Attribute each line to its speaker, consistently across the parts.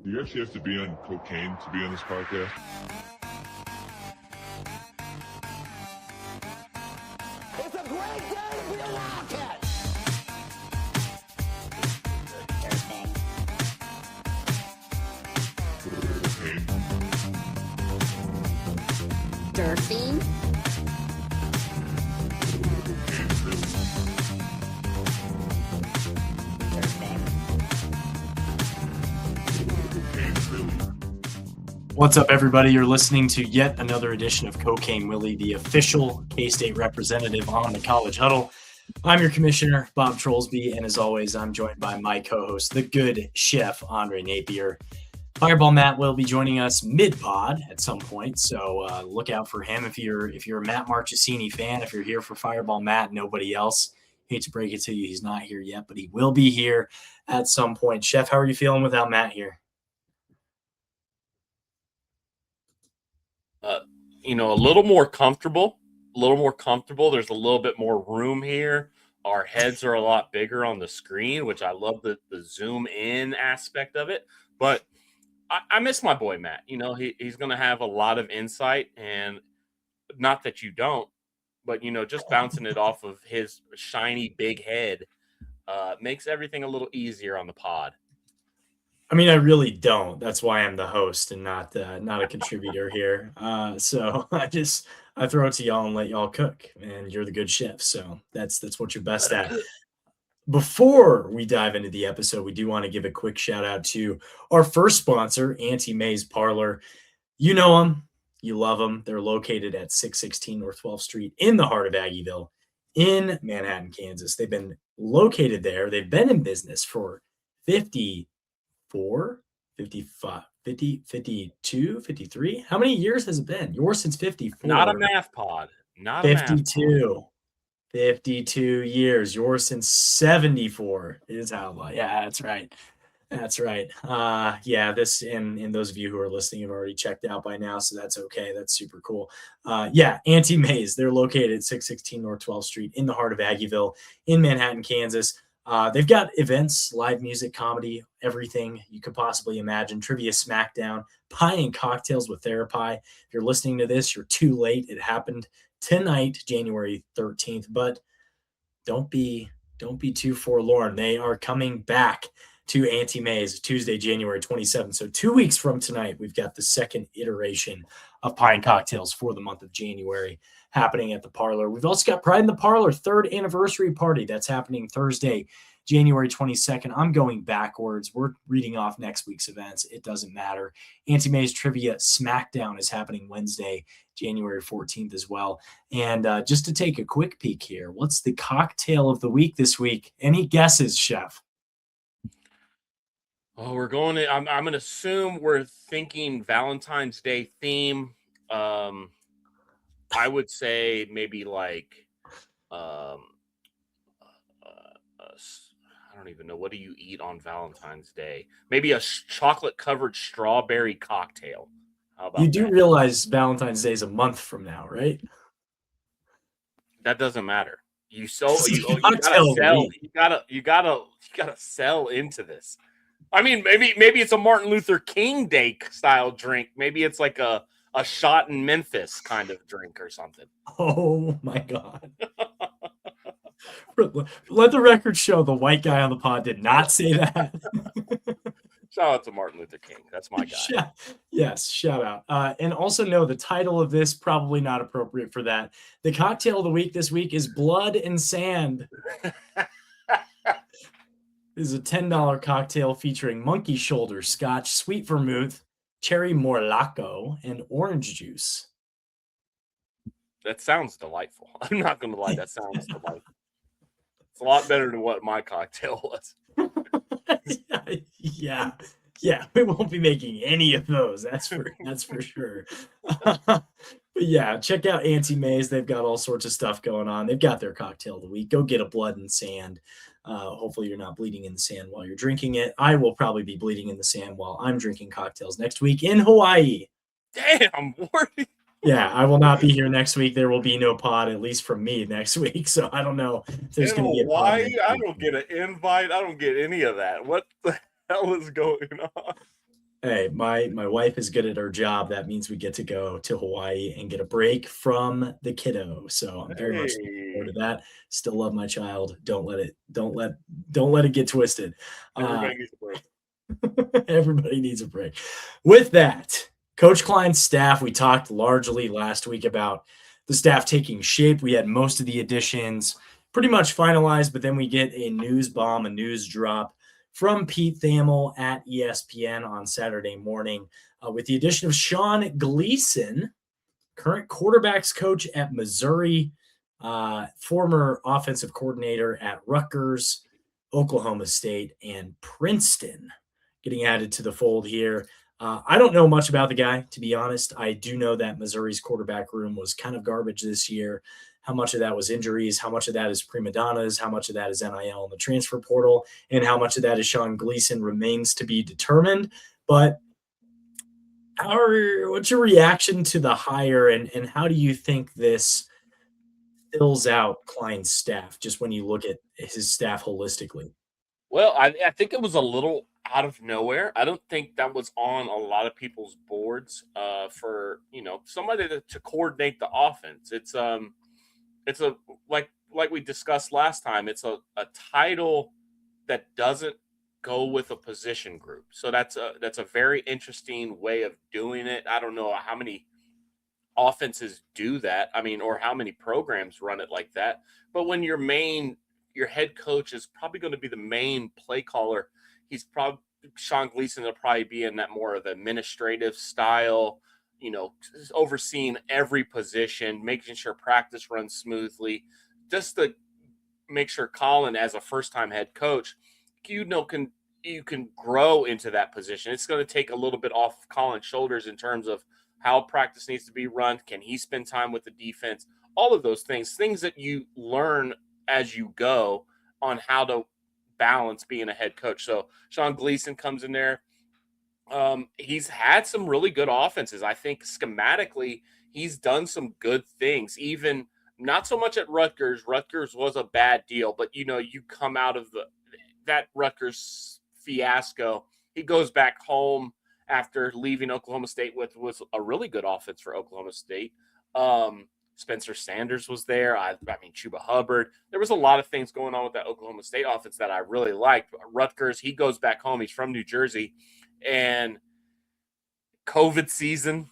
Speaker 1: Do you actually have to be on cocaine to be on this podcast?
Speaker 2: It's a great day to be a Wildcat!
Speaker 1: Cocaine.
Speaker 3: Durfing.
Speaker 4: What's up, everybody? You're listening to yet another edition of Cocaine Willie, the official K-State representative on the College Huddle. I'm your commissioner, Bob Trollsby, and as always, I'm joined by my co-host, the good chef, Andre Napier. Fireball Matt will be joining us mid-pod at some point, so look out for him. If you're a Matt Marchesini fan, if you're here for Fireball Matt, nobody else, hate to break it to you, he's not here yet, but he will be here at some point. Chef, how are you feeling without Matt here?
Speaker 5: A little more comfortable. There's a little bit more room here. Our heads are a lot bigger on the screen, which I love the zoom in aspect of it. But I miss my boy, Matt. He's going to have a lot of insight, and not that you don't, but, just bouncing it off of his shiny big head makes everything a little easier on the pod.
Speaker 4: I mean, I really don't. That's why I'm the host and not a contributor here. So I throw it to y'all and let y'all cook, and you're the good chef. So that's what you're best at. Before we dive into the episode, we do want to give a quick shout out to our first sponsor, Auntie May's Parlor. You know them, you love them. They're located at 616 North 12th Street in the heart of Aggieville in Manhattan, Kansas. They've been located there. They've been in business for 54, 55, 50, 52, 53. How many years has it been? Yours since 54.
Speaker 5: Not a math pod. Not
Speaker 4: 52. 52 years. Yours since 74 is how. Yeah, that's right. That's right. This and those of you who are listening have already checked out by now, so that's okay. That's super cool. Auntie May's. They're located at 616 North 12th Street in the heart of Aggieville in Manhattan, Kansas. They've got events, live music, comedy, everything you could possibly imagine. Trivia Smackdown, pie and cocktails with Therapie. If you're listening to this, you're too late. It happened tonight, January 13th. But don't be too forlorn. They are coming back to Auntie May's Tuesday, January 27th. So 2 weeks from tonight, we've got the second iteration of Pie and Cocktails for the month of January happening at the Parlor. We've also got Pride in the Parlor, third anniversary party. That's happening Thursday, January 22nd. I'm going backwards. We're reading off next week's events. It doesn't matter. Auntie May's Trivia Smackdown is happening Wednesday, January 14th as well. And just to take a quick peek here, what's the cocktail of the week this week? Any guesses, Chef?
Speaker 5: Oh, we're going to. I'm going to assume we're thinking Valentine's Day theme. I would say maybe like, I don't even know. What do you eat on Valentine's Day? Maybe a chocolate-covered strawberry cocktail. How about
Speaker 4: you do
Speaker 5: that?
Speaker 4: realize Valentine's Day is a month from now, right?
Speaker 5: That doesn't matter. You gotta sell into this. I mean, maybe it's a Martin Luther King Day style drink. Maybe it's like a shot in Memphis kind of drink or something.
Speaker 4: Oh my God. Let the record show the white guy on the pod did not say that.
Speaker 5: Shout out to Martin Luther King. That's my guy.
Speaker 4: Yes, shout out. And also know the title of this, probably not appropriate for that. The cocktail of the week this week is Blood and Sand. This is a $10 cocktail featuring monkey shoulder scotch, sweet vermouth, cherry morlaco, and orange juice.
Speaker 5: That sounds delightful. I'm not going to lie. That sounds delightful. It's a lot better than what my cocktail was.
Speaker 4: Yeah. We won't be making any of those. That's for sure. But yeah, check out Auntie May's. They've got all sorts of stuff going on. They've got their cocktail of the week. Go get a Blood and Sand. Hopefully you're not bleeding in the sand while you're drinking it. I will probably be bleeding in the sand while I'm drinking cocktails next week in Hawaii.
Speaker 5: Damn, Morty.
Speaker 4: Yeah, I will not be here next week. There will be no pod, at least from me, next week. So I don't know if there's going to be a pod.
Speaker 5: I don't get an invite. I don't get any of that. What the hell is going on?
Speaker 4: Hey, my wife is good at her job. That means we get to go to Hawaii and get a break from the kiddo. So I'm very much looking forward
Speaker 5: Hey,
Speaker 4: to that. Still love my child. Don't let it get twisted. Uh,
Speaker 5: everybody needs a break.
Speaker 4: Everybody needs a break. With that, Coach Klein's staff, we talked largely last week about the staff taking shape. We had most of the additions pretty much finalized, but then we get a news bomb, a news drop from Pete Thamel at ESPN on Saturday morning with the addition of Sean Gleeson, current quarterbacks coach at Missouri, former offensive coordinator at Rutgers, Oklahoma State, and Princeton getting added to the fold here. I don't know much about the guy, to be honest. I do know that Missouri's quarterback room was kind of garbage this year. How much of that was injuries? How much of that is prima donnas? How much of that is NIL in the transfer portal? And how much of that is Sean Gleeson remains to be determined. But what's your reaction to the hire, and how do you think this fills out Klein's staff, just when you look at his staff holistically?
Speaker 5: Well, I think it was a little out of nowhere. I don't think that was on a lot of people's boards for somebody to coordinate the offense. It's a like we discussed last time. It's a title that doesn't go with a position group. So that's a very interesting way of doing it. I don't know how many offenses do that. I mean, or how many programs run it like that. But when your head coach is probably going to be the main play caller, he's probably Sean Gleeson will probably be in that more of the administrative style, overseeing every position, making sure practice runs smoothly, just to make sure Colin, as a first-time head coach, you can grow into that position. It's going to take a little bit off Colin's shoulders in terms of how practice needs to be run. Can he spend time with the defense? All of those things that you learn as you go on how to balance being a head coach. So Sean Gleeson comes in there. He's had some really good offenses. I think schematically, he's done some good things, even not so much at Rutgers. Rutgers was a bad deal, but you come out of that Rutgers fiasco. He goes back home after leaving Oklahoma State was a really good offense for Oklahoma State. Spencer Sanders was there. I mean, Chuba Hubbard. There was a lot of things going on with that Oklahoma State offense that I really liked. Rutgers, he goes back home. He's from New Jersey. And COVID season,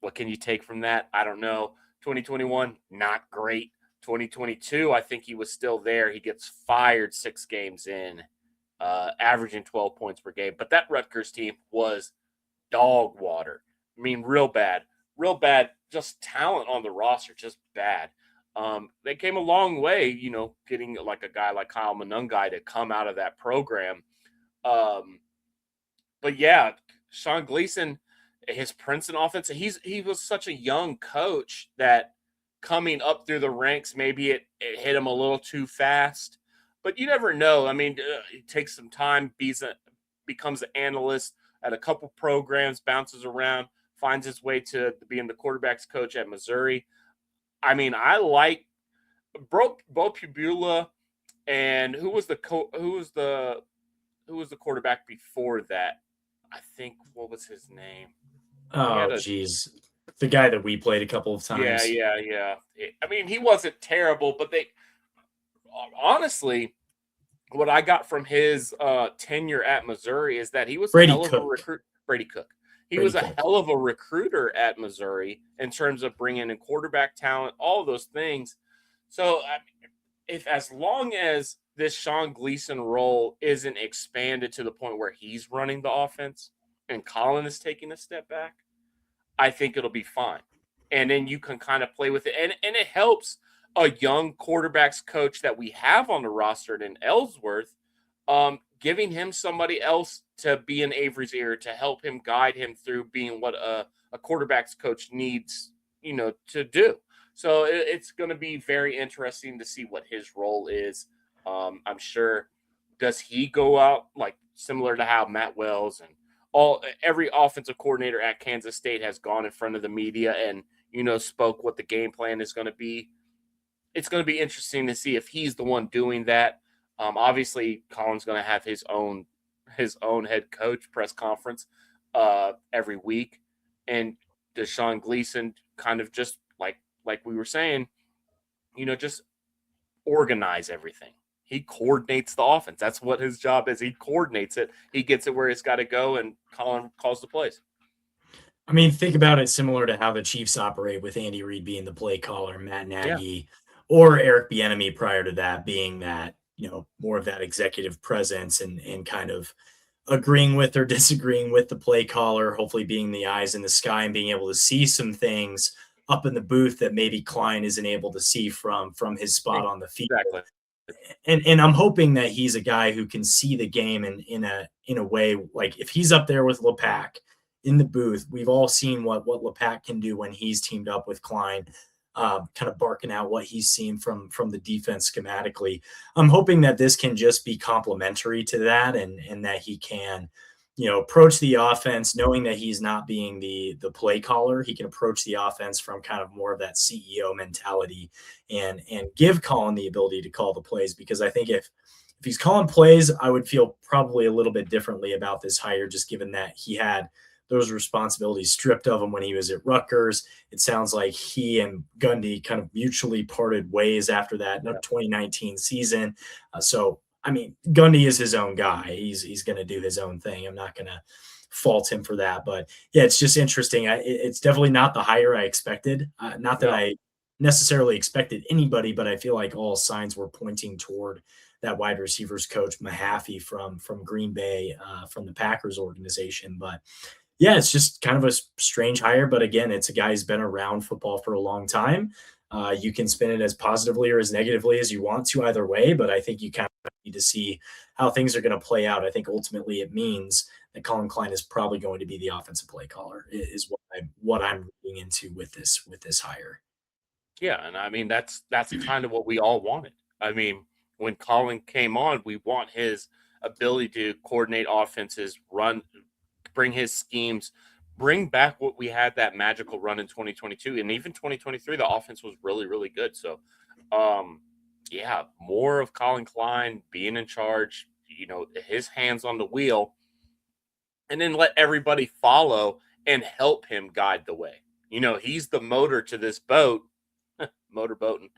Speaker 5: what can you take from that? I don't know. 2021, not great. 2022, I think he was still there. He gets fired 6 games in, averaging 12 points per game. But that Rutgers team was dog water. I mean, real bad. Just talent on the roster, just bad. They came a long way, getting like a guy like Kyle Monungai to come out of that program. But yeah, Sean Gleeson, his Princeton offense, he was such a young coach that coming up through the ranks, maybe it hit him a little too fast. But you never know. I mean, it takes some time, becomes an analyst at a couple programs, bounces around, finds his way to being the quarterback's coach at Missouri. I mean, I like Bo Pubula, and who was the quarterback before that? I think, what was his name?
Speaker 4: Oh, geez. The guy that we played a couple of times.
Speaker 5: Yeah. I mean, he wasn't terrible, but honestly, what I got from his tenure at Missouri is that he was a hell of a recruit. Brady Cook. He was a hell of a recruiter at Missouri in terms of bringing in quarterback talent, all of those things. So, as long as this Sean Gleeson role isn't expanded to the point where he's running the offense and Colin is taking a step back, I think it'll be fine. And then you can kind of play with it. And it helps a young quarterbacks coach that we have on the roster in Ellsworth, giving him somebody else to be in Avery's ear to help him guide him through being what a quarterbacks coach needs, to do. So it's going to be very interesting to see what his role is. I'm sure, does he go out like similar to how Matt Wells and every offensive coordinator at Kansas State has gone in front of the media and, spoke what the game plan is going to be. It's going to be interesting to see if he's the one doing that. Obviously, Colin's going to have his own head coach press conference. every week. And Sean Gleeson kind of just like we were saying, just organize everything. He coordinates the offense. That's what his job is. He coordinates it. He gets it where it's got to go, and Colin calls the plays.
Speaker 4: I mean, think about it similar to how the Chiefs operate with Andy Reid being the play caller, Matt Nagy, or Eric Bieniemy prior to that being that, more of that executive presence and kind of agreeing with or disagreeing with the play caller, hopefully being the eyes in the sky and being able to see some things up in the booth that maybe Klein isn't able to see from his spot on the field.
Speaker 5: Exactly.
Speaker 4: And I'm hoping that he's a guy who can see the game in a way, like if he's up there with LePac in the booth, we've all seen what LePac can do when he's teamed up with Klein, kind of barking out what he's seen from the defense schematically. I'm hoping that this can just be complementary to that, and that he can, approach the offense knowing that he's not being the play caller. He can approach the offense from kind of more of that CEO mentality and give Colin the ability to call the plays, because I think if he's calling plays, I would feel probably a little bit differently about this hire, just given that he had those responsibilities stripped of him when he was at Rutgers. It sounds like he and Gundy kind of mutually parted ways after that 2019 season. So, I mean, Gundy is his own guy. He's going to do his own thing. I'm not going to fault him for that. But yeah, it's just interesting. It's definitely not the hire I expected. Not that I necessarily expected anybody, but I feel like all signs were pointing toward that wide receivers coach Mahaffey from Green Bay, from the Packers organization. But yeah, it's just kind of a strange hire. But again, it's a guy who's been around football for a long time. You can spin it as positively or as negatively as you want to either way, but I think you kind of need to see how things are going to play out. I think ultimately it means that Colin Klein is probably going to be the offensive play caller, is what I'm reading into with this hire.
Speaker 5: Yeah, and I mean that's kind of what we all wanted. I mean, when Colin came on, we want his ability to coordinate offenses, bring his schemes, bring back what we had that magical run in 2022 and even 2023. The offense was really, really good. So, yeah, more of Colin Klein being in charge, his hands on the wheel, and then let everybody follow and help him guide the way. He's the motor to this boat, motorboating.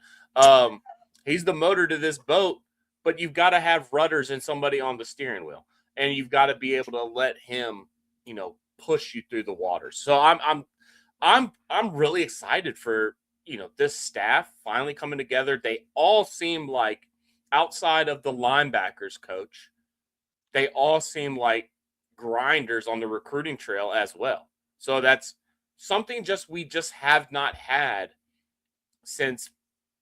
Speaker 5: He's the motor to this boat, but you've got to have rudders and somebody on the steering wheel, and you've got to be able to let him, push you through the water. So I'm really excited for, this staff finally coming together. They all seem like, outside of the linebackers coach, they all seem like grinders on the recruiting trail as well. So that's something we just have not had since,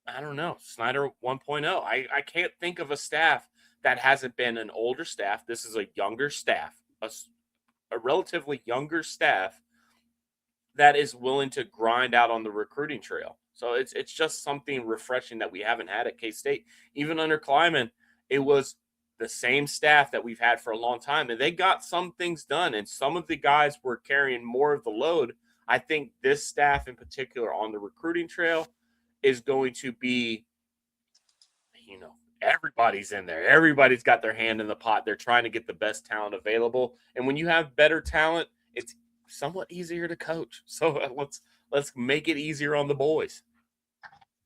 Speaker 5: I don't know, Snyder 1.0. I can't think of a staff that hasn't been an older staff. This is a younger staff, a relatively younger staff that is willing to grind out on the recruiting trail. So it's just something refreshing that we haven't had at K-State. Even under Kleiman, it was the same staff that we've had for a long time, and they got some things done, and some of the guys were carrying more of the load. I think this staff in particular on the recruiting trail is going to be, everybody's in there. Everybody's got their hand in the pot. They're trying to get the best talent available. And when you have better talent, it's somewhat easier to coach. So let's make it easier on the boys.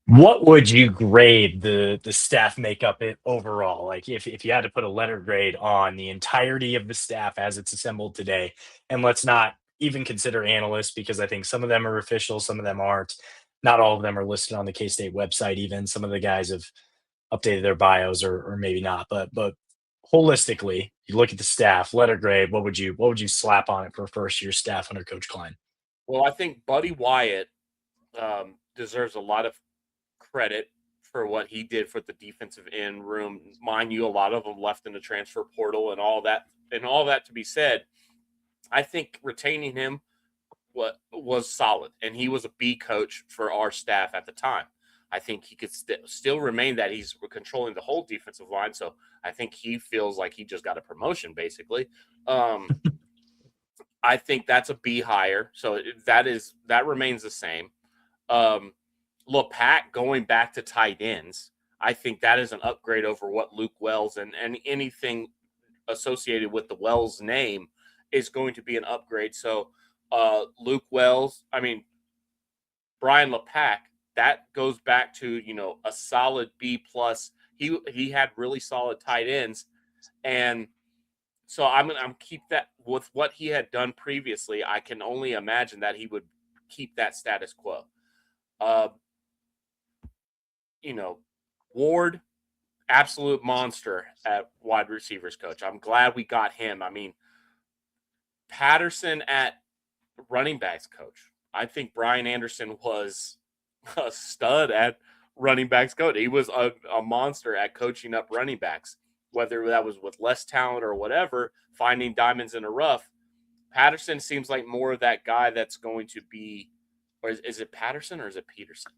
Speaker 4: What would you grade the staff makeup overall? Like if you had to put a letter grade on the entirety of the staff as it's assembled today, and let's not even consider analysts, because I think some of them are official, some of them aren't. Not all of them are listed on the K-State website. Even some of the guys have updated their bios or maybe not. But holistically, you look at the staff, letter grade. What would you slap on it for first year staff under Coach Klein?
Speaker 5: Well, I think Buddy Wyatt deserves a lot of credit for what he did for the defensive end room. Mind you, a lot of them left in the transfer portal and all that. And all that to be said, I think retaining him was solid, and he was a B coach for our staff at the time. I think he could still remain that. He's controlling the whole defensive line, so I think he feels like he just got a promotion, basically. I think that's a B hire, so that remains the same. LePac going back to tight ends, I think that is an upgrade over what Luke Wells and anything associated with the Wells name is going to be an upgrade. So Luke Wells, Brian LePack, that goes back to, a solid B plus. He had really solid tight ends. And so I'm keep that with what he had done previously. I can only imagine that he would keep that status quo. Ward, absolute monster at wide receivers coach. I'm glad we got him. Patterson at running backs coach. I think Brian Anderson was a stud at running backs coach. He was a monster at coaching up running backs, whether that was with less talent or whatever, finding diamonds in the rough. Patterson seems like more of that guy that's going to be, or is it Patterson or is it Peterson?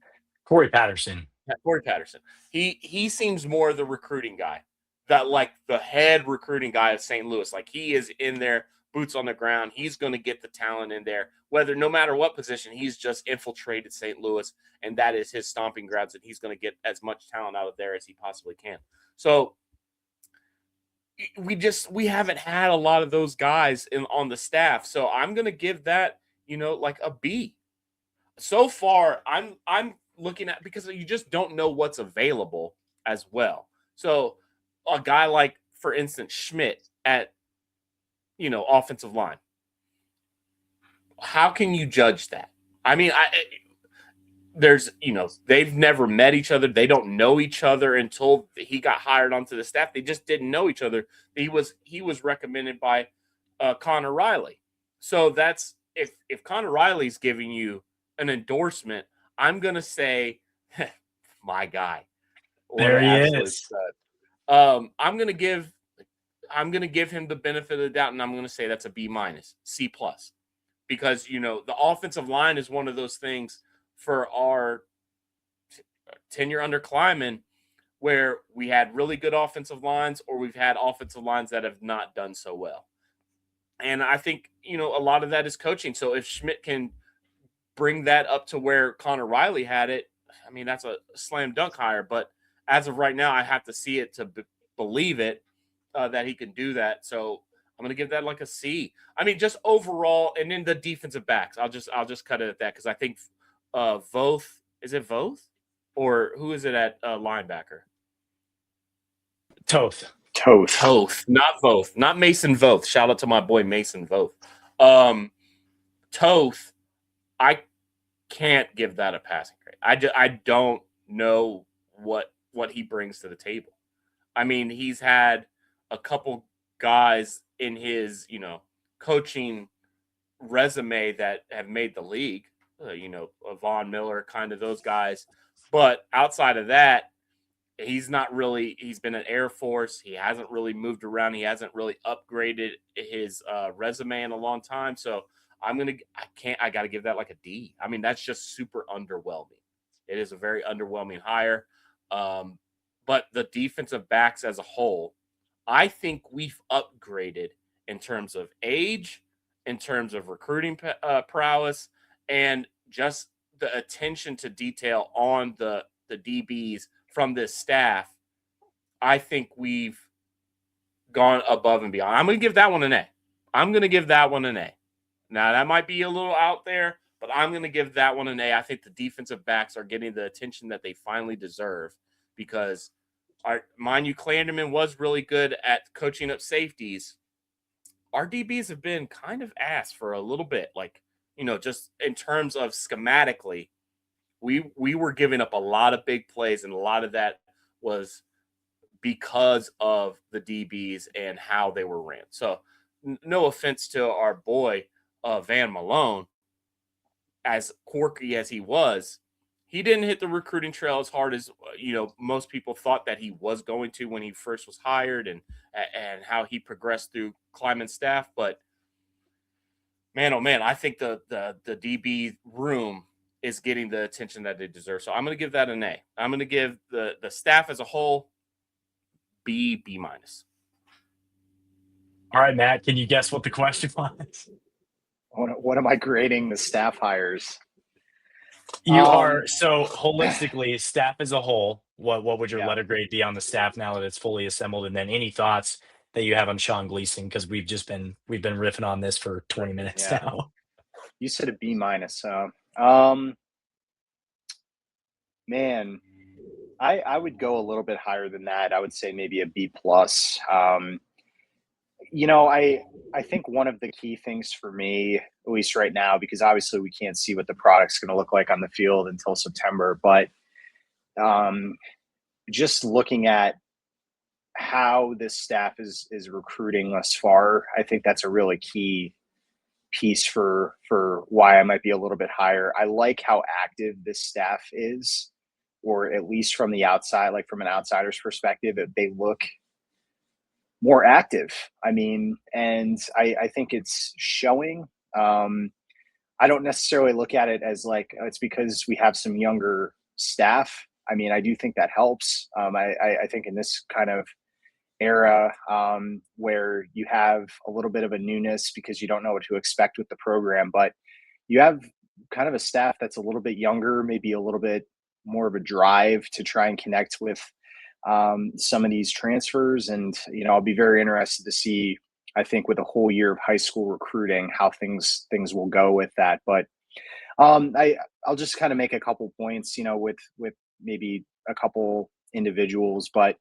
Speaker 4: Corey Patterson.
Speaker 5: Yeah, Corey Patterson. He seems more the recruiting guy, that like the head recruiting guy of St. Louis. Like he is in there, boots on the ground. He's going to get the talent in there, no matter what position. He's just infiltrated St. Louis, and that is his stomping grounds, and he's going to get as much talent out of there as he possibly can. So we haven't had a lot of those guys on the staff. So I'm going to give that, like a B. So far, I'm looking at, because you just don't know what's available as well. So a guy like, for instance, Schmidt at, offensive line. How can you judge that? They've never met each other. They don't know each other until he got hired onto the staff. They just didn't know each other. He was recommended by Connor Riley. So that's, if Connor Riley's giving you an endorsement, I'm going to say, my guy.
Speaker 4: There he is.
Speaker 5: I'm going to give him the benefit of the doubt, and I'm going to say that's a B minus, C plus, because, the offensive line is one of those things for our tenure under Kleiman where we had really good offensive lines, or we've had offensive lines that have not done so well. And I think, a lot of that is coaching. So if Schmidt can bring that up to where Connor Riley had it, that's a slam dunk hire. But as of right now, I have to see it to believe it, that he can do that. So I'm going to give that like a C. Just overall, and then the defensive backs, I'll just cut it at that, because I think Voth, is it Voth? Or who is it at linebacker?
Speaker 4: Toth.
Speaker 5: Not Voth. Not Mason Voth. Shout out to my boy Mason Voth. Toth, I can't give that a passing grade. I don't know what he brings to the table. He's had a couple guys in his, coaching resume that have made the league, Von Miller, kind of those guys. But outside of that, he's been an Air Force. He hasn't really moved around. He hasn't really upgraded his resume in a long time. So I got to give that like a D. That's just super underwhelming. It is a very underwhelming hire. But the defensive backs as a whole, I think we've upgraded in terms of age, in terms of recruiting prowess, and just the attention to detail on the DBs from this staff. I think we've gone above and beyond. I'm going to give that one an A. Now, that might be a little out there, but I'm going to give that one an A. I think the defensive backs are getting the attention that they finally deserve, because mind you, Clanderman was really good at coaching up safeties. Our DBs have been kind of ass for a little bit. Just in terms of schematically, we were giving up a lot of big plays, and a lot of that was because of the DBs and how they were ran. So no offense to our boy Van Malone, as quirky as he was, he didn't hit the recruiting trail as hard as most people thought that he was going to when he first was hired, and how he progressed through Kleiman's staff. But man, oh man, I think the DB room is getting the attention that they deserve. So I'm going to give that an A. I'm going to give the staff as a whole B minus.
Speaker 4: All right, Matt, can you guess what the question was?
Speaker 3: What am I grading the staff hires?
Speaker 4: You are, so holistically, staff as a whole, what would your letter grade be on the staff now that it's fully assembled? And then any thoughts that you have on Sean Gleeson, because we've been riffing on this for 20 minutes now.
Speaker 3: You said a B-. Man, I would go a little bit higher than that. I would say maybe a B+. I think one of the key things for me, at least right now, because obviously we can't see what the product's going to look like on the field until September, but just looking at how this staff is recruiting thus far, I think that's a really key piece for why I might be a little bit higher. I like how active this staff is, or at least from the outside, like from an outsider's perspective, they look more active. I mean, and I think it's showing. I don't necessarily look at it as like it's because we have some younger staff. I mean, I do think that helps. I think in this kind of era where you have a little bit of a newness because you don't know what to expect with the program, but you have kind of a staff that's a little bit younger, maybe a little bit more of a drive to try and connect with some of these transfers. And, I'll be very interested to see, I think, with a whole year of high school recruiting, how things will go with that. But I'll just kind of make a couple points, with maybe a couple individuals, but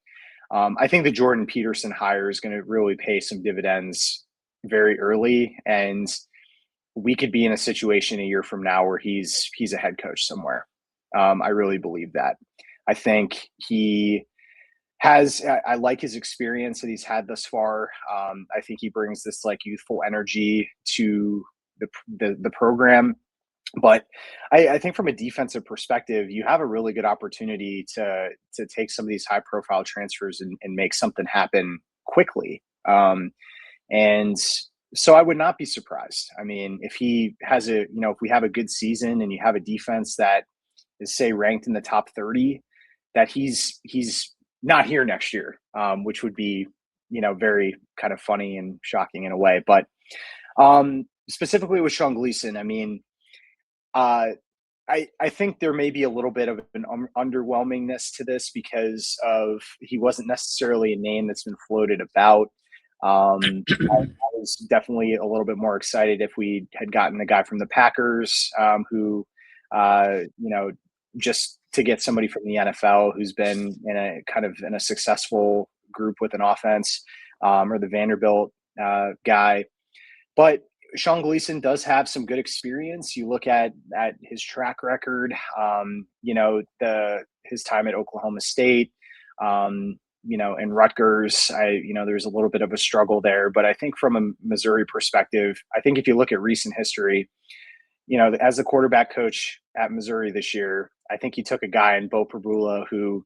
Speaker 3: I think the Jordan Peterson hire is going to really pay some dividends very early, and we could be in a situation a year from now where he's a head coach somewhere. I really believe that. I think he has. I like his experience that he's had thus far. I think he brings this like youthful energy to the program. But I think from a defensive perspective, you have a really good opportunity to take some of these high profile transfers and make something happen quickly. And so I would not be surprised. I mean, if he has if we have a good season and you have a defense that is, say, ranked in the top 30, that he's not here next year, which would be, very kind of funny and shocking in a way. But specifically with Sean Gleeson, I mean, I think there may be a little bit of an underwhelmingness to this because of he wasn't necessarily a name that's been floated about. I was definitely a little bit more excited if we had gotten a guy from the Packers who, just to get somebody from the NFL who's been in a successful group with an offense, or the Vanderbilt guy. But Sean Gleeson does have some good experience. You look at his track record, his time at Oklahoma State, and Rutgers. There's a little bit of a struggle there, but I think from a Missouri perspective, I think if you look at recent history, as the quarterback coach at Missouri this year, I think he took a guy in Bo Prabula who,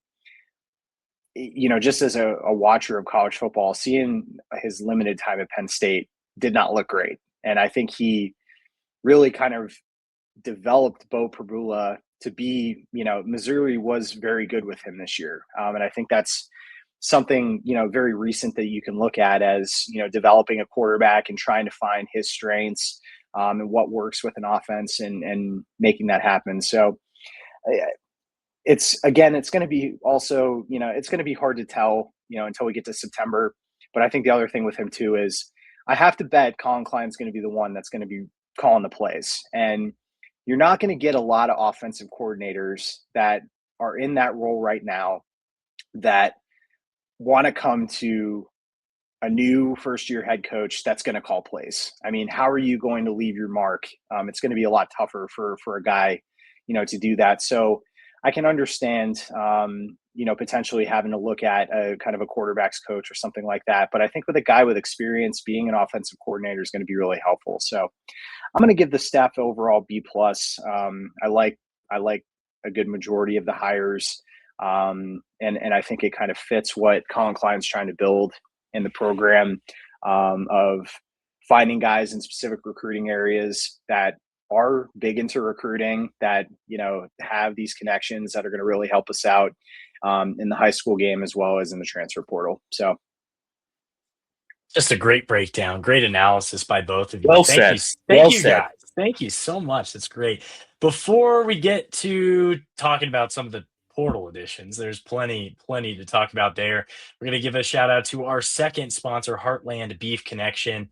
Speaker 3: just as a watcher of college football, seeing his limited time at Penn State did not look great. And I think he really kind of developed Bo Prabula to be, Missouri was very good with him this year. And I think that's something, very recent that you can look at as, developing a quarterback and trying to find his strengths and what works with an offense and making that happen. So it's going to be also, it's going to be hard to tell, until we get to September. But I think the other thing with him too is I have to bet Colin Klein's going to be the one that's going to be calling the plays. And you're not going to get a lot of offensive coordinators that are in that role right now that want to come to a new first-year head coach that's going to call plays. I mean, how are you going to leave your mark? It's going to be a lot tougher for a guy, to do that. So I can understand, potentially having to look at a kind of a quarterback's coach or something like that. But I think with a guy with experience, being an offensive coordinator is going to be really helpful. So I'm going to give the staff overall B+. I like a good majority of the hires. And I think it kind of fits what Colin Klein's trying to build in the program, of finding guys in specific recruiting areas that are big into recruiting, that, have these connections that are going to really help us out in the high school game as well as in the transfer portal. So
Speaker 4: just a great breakdown, great analysis by both of you.
Speaker 5: Well
Speaker 4: Thank
Speaker 5: said.
Speaker 4: you.
Speaker 5: Well
Speaker 4: Thank you,
Speaker 5: said.
Speaker 4: guys. Thank you so much. That's great. Before we get to talking about some of the portal editions. There's plenty to talk about there. We're going to give a shout out to our second sponsor, Heartland Beef Connection.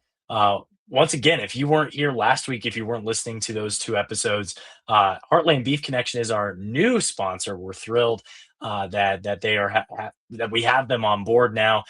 Speaker 4: Once again, if you weren't here last week, if you weren't listening to those 2 episodes, Heartland Beef Connection is our new sponsor. We're thrilled that they are that we have them on board now.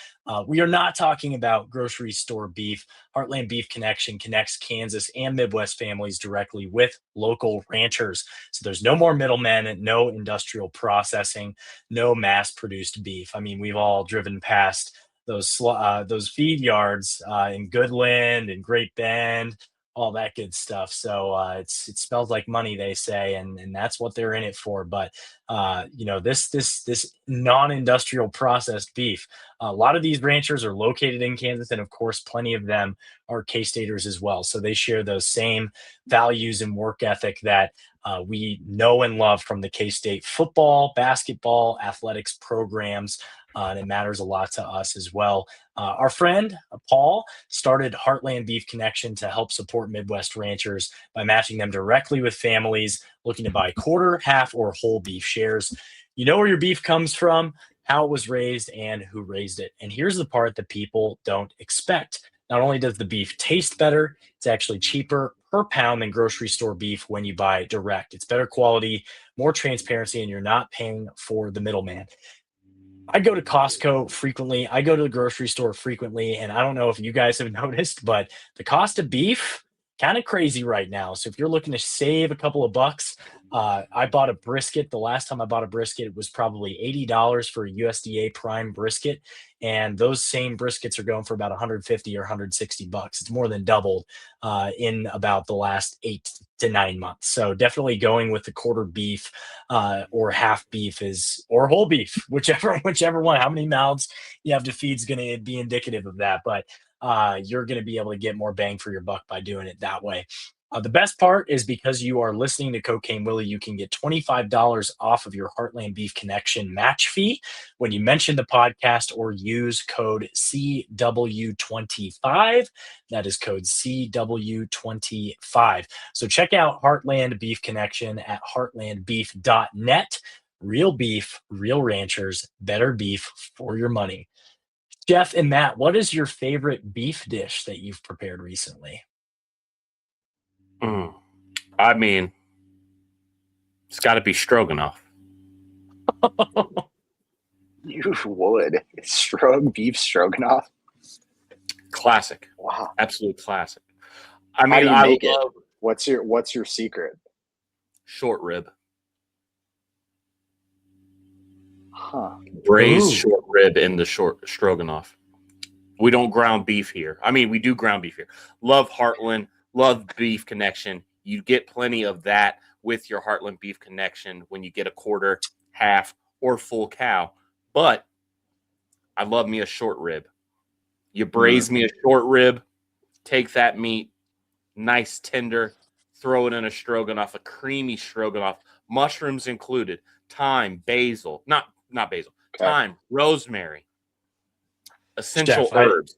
Speaker 4: We are not talking about grocery store beef. Heartland Beef Connection connects Kansas and Midwest families directly with local ranchers. So there's no more middlemen, no industrial processing, no mass-produced beef. I mean, we've all driven past those feed yards in Goodland and Great Bend, all that good stuff. So it smells like money, they say, and that's what they're in it for. But this non-industrial processed beef, a lot of these ranchers are located in Kansas, and of course, plenty of them are K-Staters as well. So they share those same values and work ethic that we know and love from the K-State football, basketball, athletics programs. And it matters a lot to us as well. Our friend, Paul, started Heartland Beef Connection to help support Midwest ranchers by matching them directly with families looking to buy quarter, half, or whole beef shares. You know where your beef comes from, how it was raised, and who raised it. And here's the part that people don't expect. Not only does the beef taste better, it's actually cheaper per pound than grocery store beef when you buy direct. It's better quality, more transparency, and you're not paying for the middleman. I go to Costco frequently. I go to the grocery store frequently, and I don't know if you guys have noticed, but the cost of beef kind of crazy right now. So if you're looking to save a couple of bucks, I bought a brisket. The last time I bought a brisket, it was probably $80 for a USDA prime brisket, and those same briskets are going for about 150 or 160 bucks. It's more than doubled in about the last 8 to 9 months. So definitely going with the quarter beef or half beef or whole beef, whichever one. How many mouths you have to feed is going to be indicative of that, but you're going to be able to get more bang for your buck by doing it that way. The best part is because you are listening to Cocaine Willie, you can get $25 off of your Heartland Beef Connection match fee when you mention the podcast or use code CW25. That is code CW25. So check out Heartland Beef Connection at heartlandbeef.net. Real beef, real ranchers, better beef for your money. Jeff and Matt, what is your favorite beef dish that you've prepared recently?
Speaker 5: I mean, it's got to be stroganoff.
Speaker 3: You would. Beef stroganoff?
Speaker 5: Classic.
Speaker 3: Wow.
Speaker 5: Absolute classic. I
Speaker 3: How
Speaker 5: mean,
Speaker 3: do you make it?
Speaker 5: love
Speaker 3: What's your secret?
Speaker 5: short rib.
Speaker 3: Huh.
Speaker 5: Braised
Speaker 4: Ooh.
Speaker 5: short rib in the short stroganoff. We don't ground beef here. I mean, we do ground beef here. Love Heartland. Love Beef Connection. You get plenty of that with your Heartland Beef Connection when you get a quarter, half, or full cow. But I love me a short rib. You braise me a short rib, take that meat, nice tender, throw it in a stroganoff, a creamy stroganoff, mushrooms included, thyme, basil, not basil,
Speaker 3: Okay.
Speaker 5: thyme, rosemary, essential
Speaker 4: Jeff,
Speaker 5: herbs.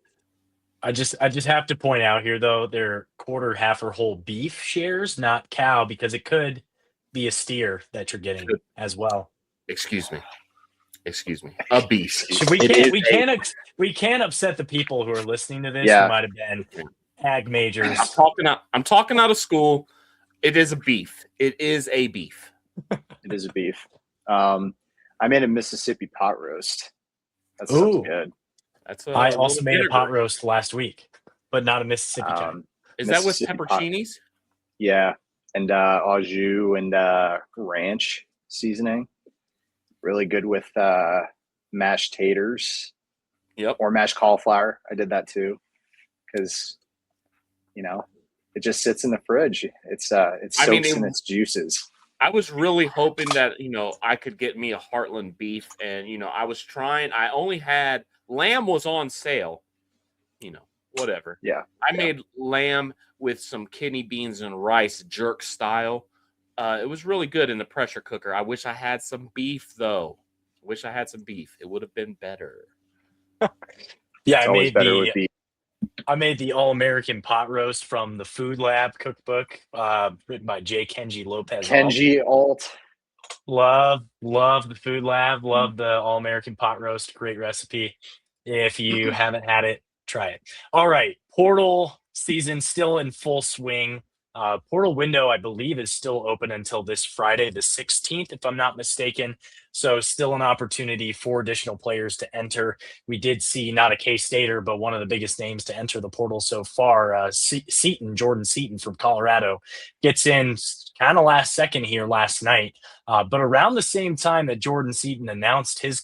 Speaker 4: I just have to point out here, though, they're quarter, half, or whole beef shares, not cow, because it could be a steer that you're getting as well.
Speaker 5: Excuse me. A beef.
Speaker 4: We can't upset the people who are listening to this
Speaker 3: Yeah.
Speaker 4: who might have been ag majors.
Speaker 5: I'm talking out of school. It is a beef. It is a beef.
Speaker 3: It is a beef. I made a Mississippi pot roast. That sounds
Speaker 4: Ooh.
Speaker 3: good.
Speaker 4: I also made a pot roast last week, but not a Mississippi kind.
Speaker 5: Is that with
Speaker 3: Mississippi pot.
Speaker 5: pepperoncinis?
Speaker 3: Yeah, and au jus and ranch seasoning. Really good with mashed taters.
Speaker 5: Yep.
Speaker 3: Or mashed cauliflower. I did that too, because it just sits in the fridge. It soaks in its juices.
Speaker 5: I was really hoping that I could get me a Heartland beef, and I was trying. I only had lamb was on sale. Whatever.
Speaker 3: Yeah.
Speaker 5: I made lamb with some kidney beans and rice, jerk style. It was really good in the pressure cooker. I wish I had some beef, though. It would have been better.
Speaker 4: Yeah,
Speaker 3: It's always better with beef.
Speaker 4: I made the all-American pot roast from the Food Lab cookbook, written by J. Kenji Lopez.
Speaker 3: Kenji Alt.
Speaker 4: Love the food lab. Love the all-American pot roast. Great recipe. If you haven't had it, try it. All right. Portal season still in full swing. Portal window, I believe, is still open until this Friday, the 16th, if I'm not mistaken. So still an opportunity for additional players to enter. We did see not a K-Stater, but one of the biggest names to enter the portal so far, Jordan Seaton from Colorado, gets in kind of last second here last night. But around the same time that Jordan Seaton announced his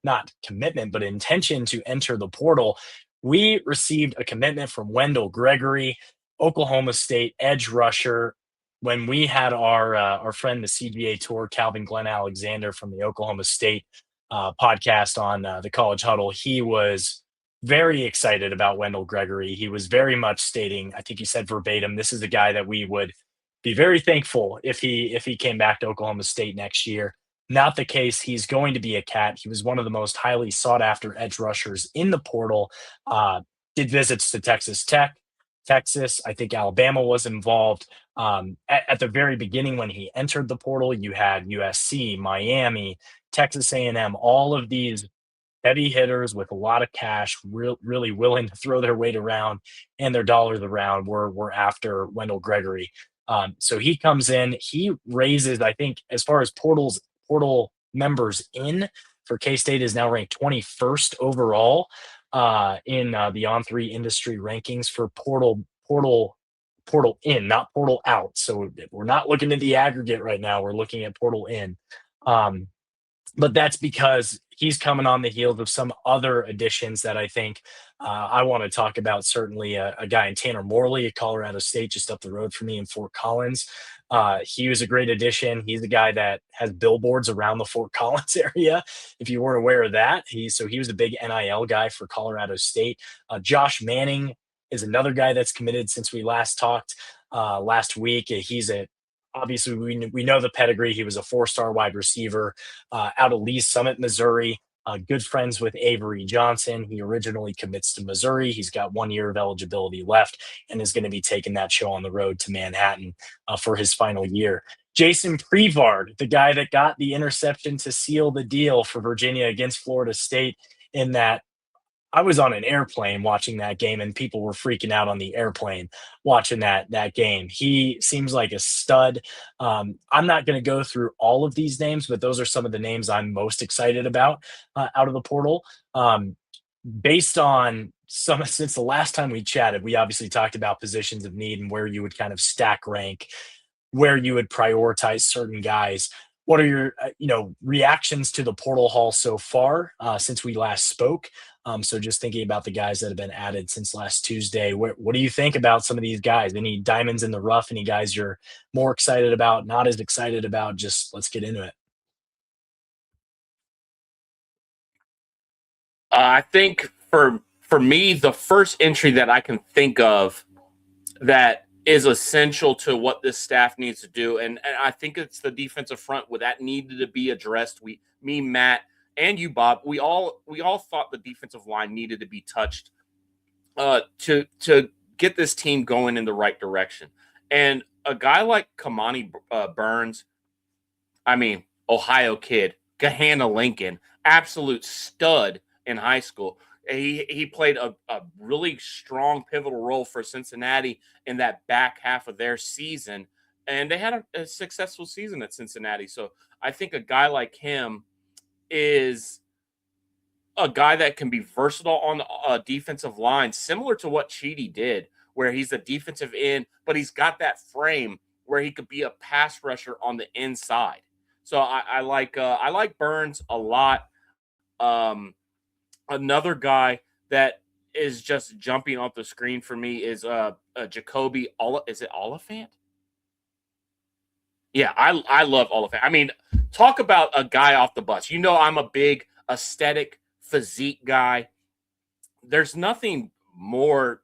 Speaker 4: not commitment, but intention to enter the portal, we received a commitment from Wendell Gregory, Oklahoma State edge rusher. When we had our friend, the CGA Tour, Calvin Glenn Alexander from the Oklahoma State podcast on the College Huddle, he was very excited about Wendell Gregory. He was very much stating, I think he said verbatim, this is a guy that we would be very thankful if he came back to Oklahoma State next year. Not the case. He's going to be a cat. He was one of the most highly sought after edge rushers in the portal. Did visits to Texas Tech, Texas. I think Alabama was involved. At the very beginning when he entered the portal, you had USC, Miami, Texas A&M, all of these heavy hitters with a lot of cash, really willing to throw their weight around and their dollars around were after Wendell Gregory. So he comes in, he raises, I think, as far as portal members in for K-State is now ranked 21st overall in the On3 industry rankings for portal in, not portal out. So we're not looking at the aggregate right now. We're looking at portal in. But that's because he's coming on the heels of some other additions that I think I want to talk about. Certainly a guy in Tanner Morley at Colorado State, just up the road from me in Fort Collins. He was a great addition. He's a guy that has billboards around the Fort Collins area. If you weren't aware of that, he was a big NIL guy for Colorado State. Josh Manning is another guy that's committed since we last talked last week. Obviously, we know the pedigree. He was a 4-star wide receiver out of Lee's Summit, Missouri. Good friends with Avery Johnson. He originally commits to Missouri. He's got 1 year of eligibility left and is going to be taking that show on the road to Manhattan for his final year. Jason Prevard, the guy that got the interception to seal the deal for Virginia against Florida State, in that I was on an airplane watching that game and people were freaking out on the airplane watching that game. He seems like a stud. I'm not going to go through all of these names, but those are some of the names I'm most excited about out of the portal. Based on since the last time we chatted, we obviously talked about positions of need and where you would kind of stack rank, where you would prioritize certain guys. What are your reactions to the portal haul so far since we last spoke? So just thinking about the guys that have been added since last Tuesday, what do you think about some of these guys? Any diamonds in the rough? Any guys you're more excited about, not as excited about? Just let's get into it.
Speaker 5: I think for me, the first entry that I can think of that is essential to what this staff needs to do, and I think it's the defensive front where that needed to be addressed. Me, Matt, and you, Bob, we all thought the defensive line needed to be touched to get this team going in the right direction. And a guy like Kamani Burns, I mean, Ohio kid, Gahanna Lincoln, absolute stud in high school. He played a really strong pivotal role for Cincinnati in that back half of their season, and they had a successful season at Cincinnati. So I think a guy like him is a guy that can be versatile on the defensive line, similar to what Cheedy did, where he's a defensive end, but he's got that frame where he could be a pass rusher on the inside. So I like Burns a lot. Another guy that is just jumping off the screen for me is Jacoby. Is it Oliphant? Yeah, I love Oliphant. I mean, talk about a guy off the bus. I'm a big aesthetic physique guy. There's nothing more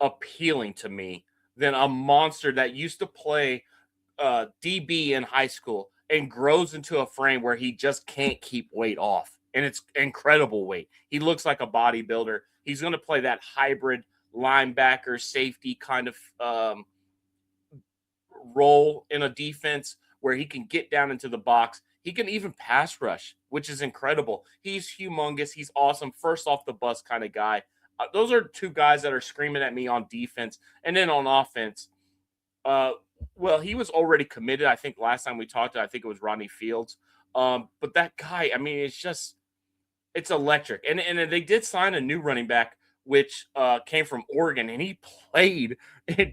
Speaker 5: appealing to me than a monster that used to play DB in high school and grows into a frame where he just can't keep weight off. And it's incredible weight. He looks like a bodybuilder. He's going to play that hybrid linebacker, safety kind of role in a defense where he can get down into the box. He can even pass rush, which is incredible. He's humongous. He's awesome. First off the bus kind of guy. Those are two guys that are screaming at me on defense. And then on offense, well, he was already committed. I think last time we talked, I think it was Rodney Fields. But that guy, I mean, it's electric. And they did sign a new running back, which came from Oregon, and he played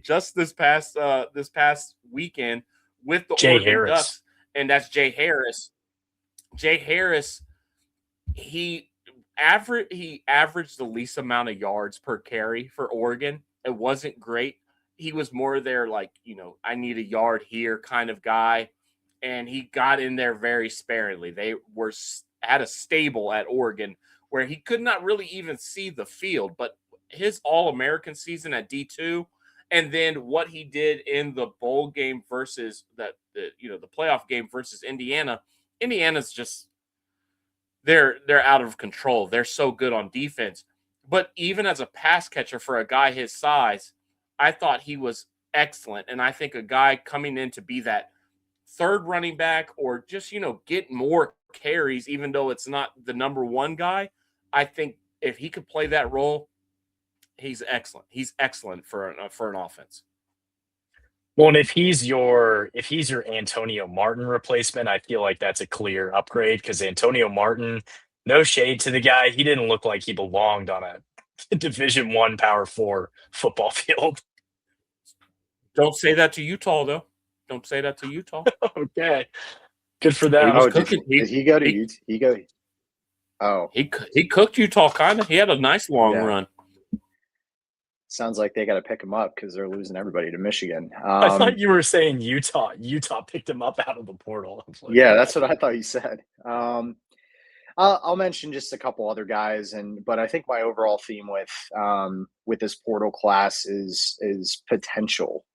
Speaker 5: just this past weekend with the Oregon Ducks, and that's Jay Harris. Jay Harris, he averaged the least amount of yards per carry for Oregon. It wasn't great. He was more there like, I need a yard here kind of guy, and he got in there very sparingly. They had a stable at Oregon where he could not really even see the field, but his All-American season at D2, and then what he did in the bowl game versus the playoff game versus Indiana. Indiana's just they're out of control. They're so good on defense. But even as a pass catcher for a guy his size, I thought he was excellent. And I think a guy coming in to be that third running back or just, get more carries, even though it's not the number one guy, I think if he could play that role, he's excellent. He's excellent for an offense.
Speaker 4: Well, and if he's your Antonio Martin replacement, I feel like that's a clear upgrade because Antonio Martin, no shade to the guy, he didn't look like he belonged on a Division I Power 4 football field.
Speaker 5: Don't say that to Utah, though. Don't say that to Utah.
Speaker 4: Okay, good for them.
Speaker 3: Did he go to Utah? Oh,
Speaker 5: he cooked Utah kind of. He had a nice long run.
Speaker 3: Sounds like they got to pick him up because they're losing everybody to Michigan.
Speaker 4: I thought you were saying Utah. Utah picked him up out of the portal.
Speaker 3: Yeah, that's what I thought you said. I'll mention just a couple other guys, but I think my overall theme with this portal class is potential.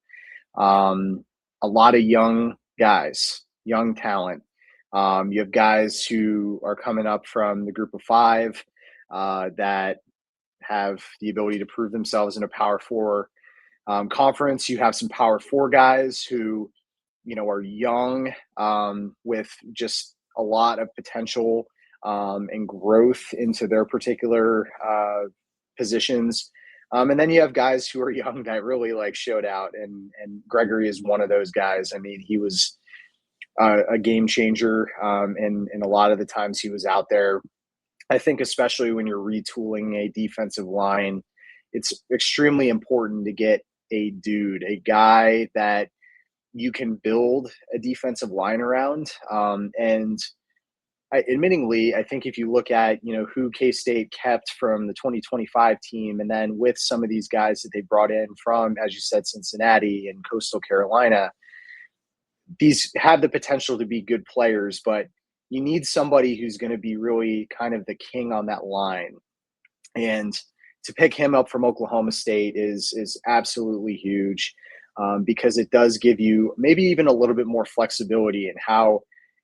Speaker 3: A lot of young guys, young talent. You have guys who are coming up from the group of five that have the ability to prove themselves in a Power 4 conference. You have some Power 4 guys who, are young with just a lot of potential and growth into their particular positions. And then you have guys who are young that really showed out, and Gregory is one of those guys. I mean, he was a game changer, and a lot of the times he was out there. I think especially when you're retooling a defensive line, it's extremely important to get a guy that you can build a defensive line around. Admittingly, I think if you look at, who K-State kept from the 2025 team, and then with some of these guys that they brought in from, as you said, Cincinnati and Coastal Carolina, these have the potential to be good players, but you need somebody who's going to be really kind of the king on that line. And to pick him up from Oklahoma State is absolutely huge because it does give you maybe even a little bit more flexibility in how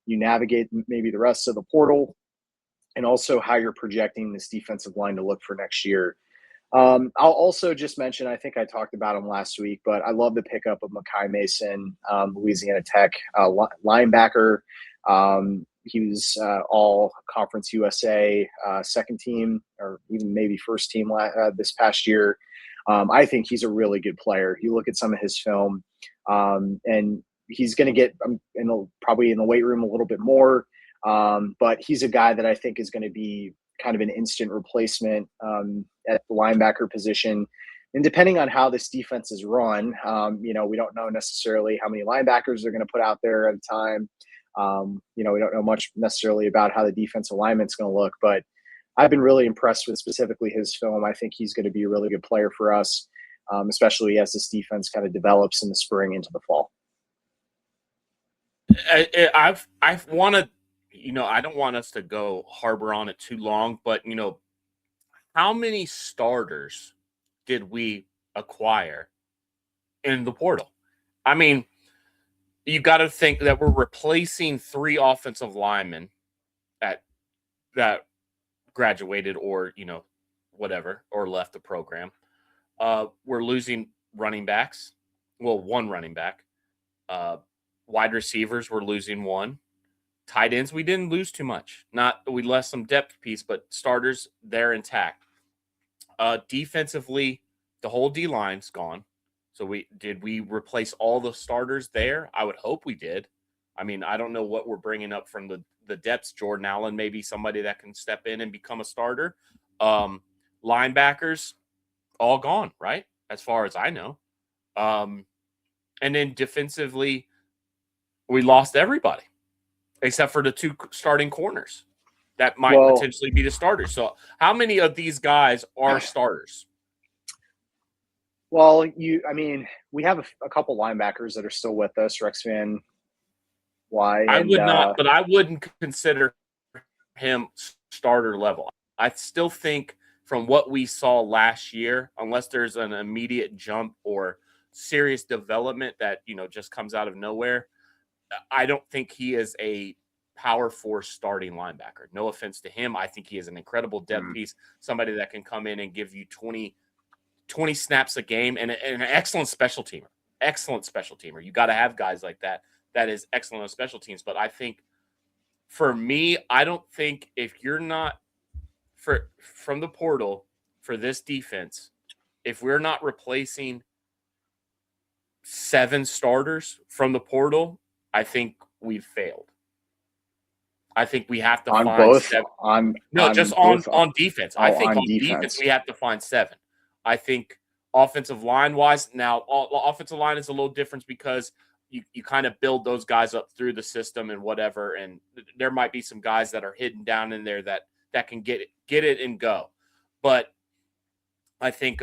Speaker 3: you navigate maybe the rest of the portal and also how you're projecting this defensive line to look for next year. I'll also just mention, I think I talked about him last week, but I love the pickup of Makai Mason, Louisiana Tech linebacker. He was all Conference USA second team or even maybe first team this past year. I think he's a really good player. You look at some of his film and he's going to get probably in the weight room a little bit more. But he's a guy that I think is going to be kind of an instant replacement at the linebacker position. And depending on how this defense is run, we don't know necessarily how many linebackers they're going to put out there at a time. We don't know much necessarily about how the defensive alignment's going to look, but I've been really impressed with specifically his film. I think he's going to be a really good player for us, especially as this defense kind of develops in the spring into the fall.
Speaker 5: I want to, I don't want us to go harbor on it too long, but how many starters did we acquire in the portal? I mean, you got to think that we're replacing 3 offensive linemen that graduated or, whatever, or left the program. We're losing running backs. Well, one running back. Wide receivers, we're losing one. Tight ends, we didn't lose too much. We lost some depth piece, but starters, they're intact. Defensively, the whole D line's gone. So did we replace all the starters there? I would hope we did. I mean, I don't know what we're bringing up from the depths. Jordan Allen, maybe somebody that can step in and become a starter. Linebackers, all gone, right? As far as I know. And then defensively, we lost everybody except for the two starting corners that might potentially be the starters. So how many of these guys are starters?
Speaker 3: Well, we have a couple linebackers that are still with us, Rex Van Wy.
Speaker 5: I would not, but I wouldn't consider him starter level. I still think from what we saw last year, unless there's an immediate jump or serious development that, just comes out of nowhere, I don't think he is a power force starting linebacker. No offense to him. I think he is an incredible depth piece, somebody that can come in and give you 20 snaps a game and an excellent special teamer. Excellent special teamer. You got to have guys like that. That is excellent on special teams. But I think for me, I don't think if you're not from the portal for this defense, if we're not replacing 7 starters from the portal, I think we've failed. I think we have to find
Speaker 3: both,
Speaker 5: 7.
Speaker 3: on
Speaker 5: Defense. I think on defense we have to find 7. I think offensive line wise, now offensive line is a little different because you kind of build those guys up through the system and whatever, and there might be some guys that are hidden down in there that can get it and go. But I think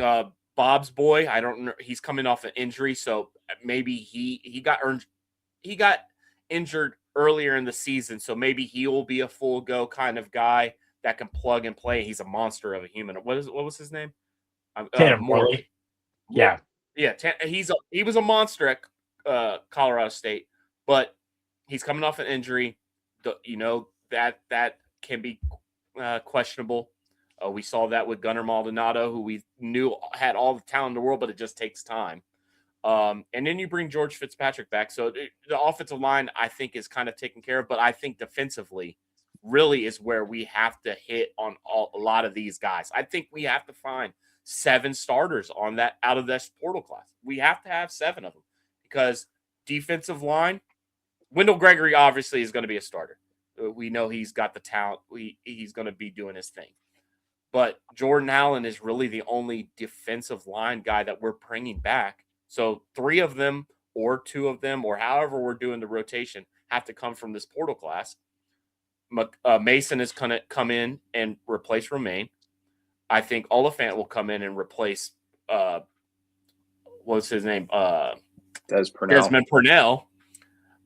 Speaker 5: Bob's boy, I don't know, he's coming off an injury, so maybe he got injured earlier in the season, so maybe he will be a full go kind of guy that can plug and play. He's a monster of a human. What was his name?
Speaker 4: Morley. Yeah.
Speaker 5: He was a monster at Colorado State, but he's coming off an injury. That can be questionable. We saw that with Gunnar Maldonado, who we knew had all the talent in the world, but it just takes time. And then you bring George Fitzpatrick back. So the offensive line, I think, is kind of taken care of. But I think defensively really is where we have to hit on a lot of these guys. I think we have to find 7 starters out of this portal class. We have to have 7 of them because defensive line, Wendell Gregory obviously is going to be a starter. We know he's got the talent. He's going to be doing his thing. But Jordan Allen is really the only defensive line guy that we're bringing back. So 3 of them or 2 of them or however we're doing the rotation have to come from this portal class. Mason is going to come in and replace Romaine. I think Oliphant will come in and replace what's his name? Desmond Purnell.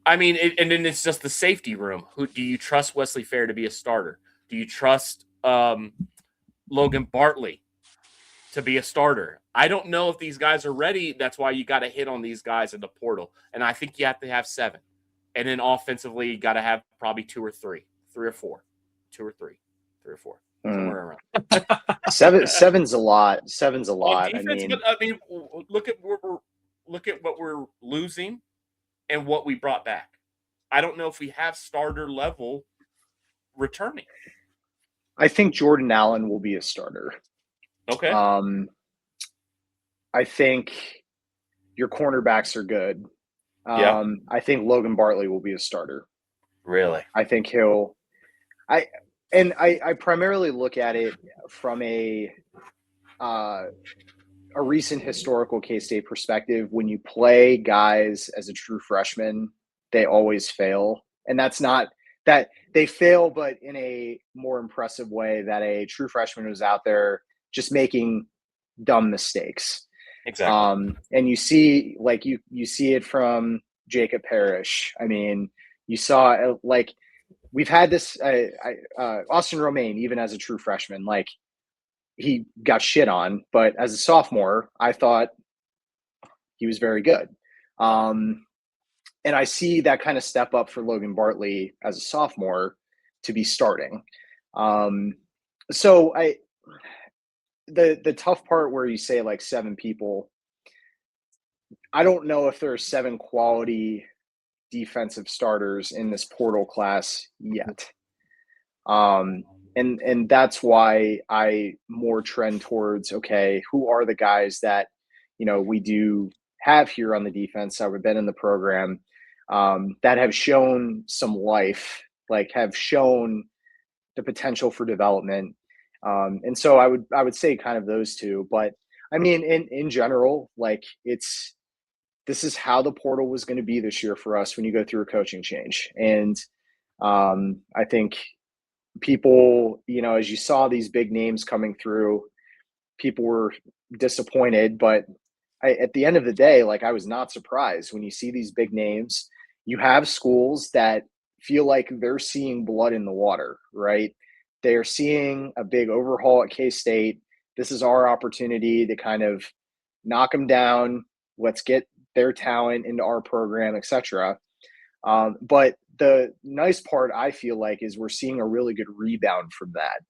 Speaker 5: I mean, and then it's just the safety room. Who do you trust Wesley Fair to be a starter? Do you trust Logan Bartley to be a starter? I don't know if these guys are ready. That's why you got to hit on these guys in the portal. And I think you have to have 7. And then offensively, you got to have probably 2 or 3 or 4, 2 or 3 or 4, somewhere around.
Speaker 3: 7's a lot. 7's a lot.
Speaker 5: Defense, look at what we're losing and what we brought back. I don't know if we have starter level returning.
Speaker 3: I think Jordan Allen will be a starter.
Speaker 5: Okay.
Speaker 3: I think your cornerbacks are good.
Speaker 5: Yeah.
Speaker 3: I think Logan Bartley will be a starter.
Speaker 5: Really?
Speaker 3: I think I primarily look at it from a recent historical K-State perspective. When you play guys as a true freshman, they always fail. And that's not that they fail, but in a more impressive way that a true freshman was out there just making dumb mistakes.
Speaker 5: Exactly.
Speaker 3: And you see, you see it from Jacob Parrish. I mean, you saw we've had this Austin Romaine, even as a true freshman, he got shit on, but as a sophomore, I thought he was very good. And I see that kind of step up for Logan Bartley as a sophomore to be starting. So the tough part where you say 7 people, I don't know if there are 7 quality defensive starters in this portal class yet. And that's why I more trend towards, okay, who are the guys that, we do have here on the defense that have been in the program, that have shown some life, like have shown the potential for development. And so I would say kind of those two, but I mean, in general, like this is how the portal was going to be this year for us when you go through a coaching change. And I think people, as you saw these big names coming through, people were disappointed, but at the end of the day, like I was not surprised when you see these big names. You have schools that feel like they're seeing blood in the water, right? They're seeing a big overhaul at K-State. This is our opportunity to kind of knock them down. Let's get their talent into our program, etc. But the nice part, I feel like, is we're seeing a really good rebound from that.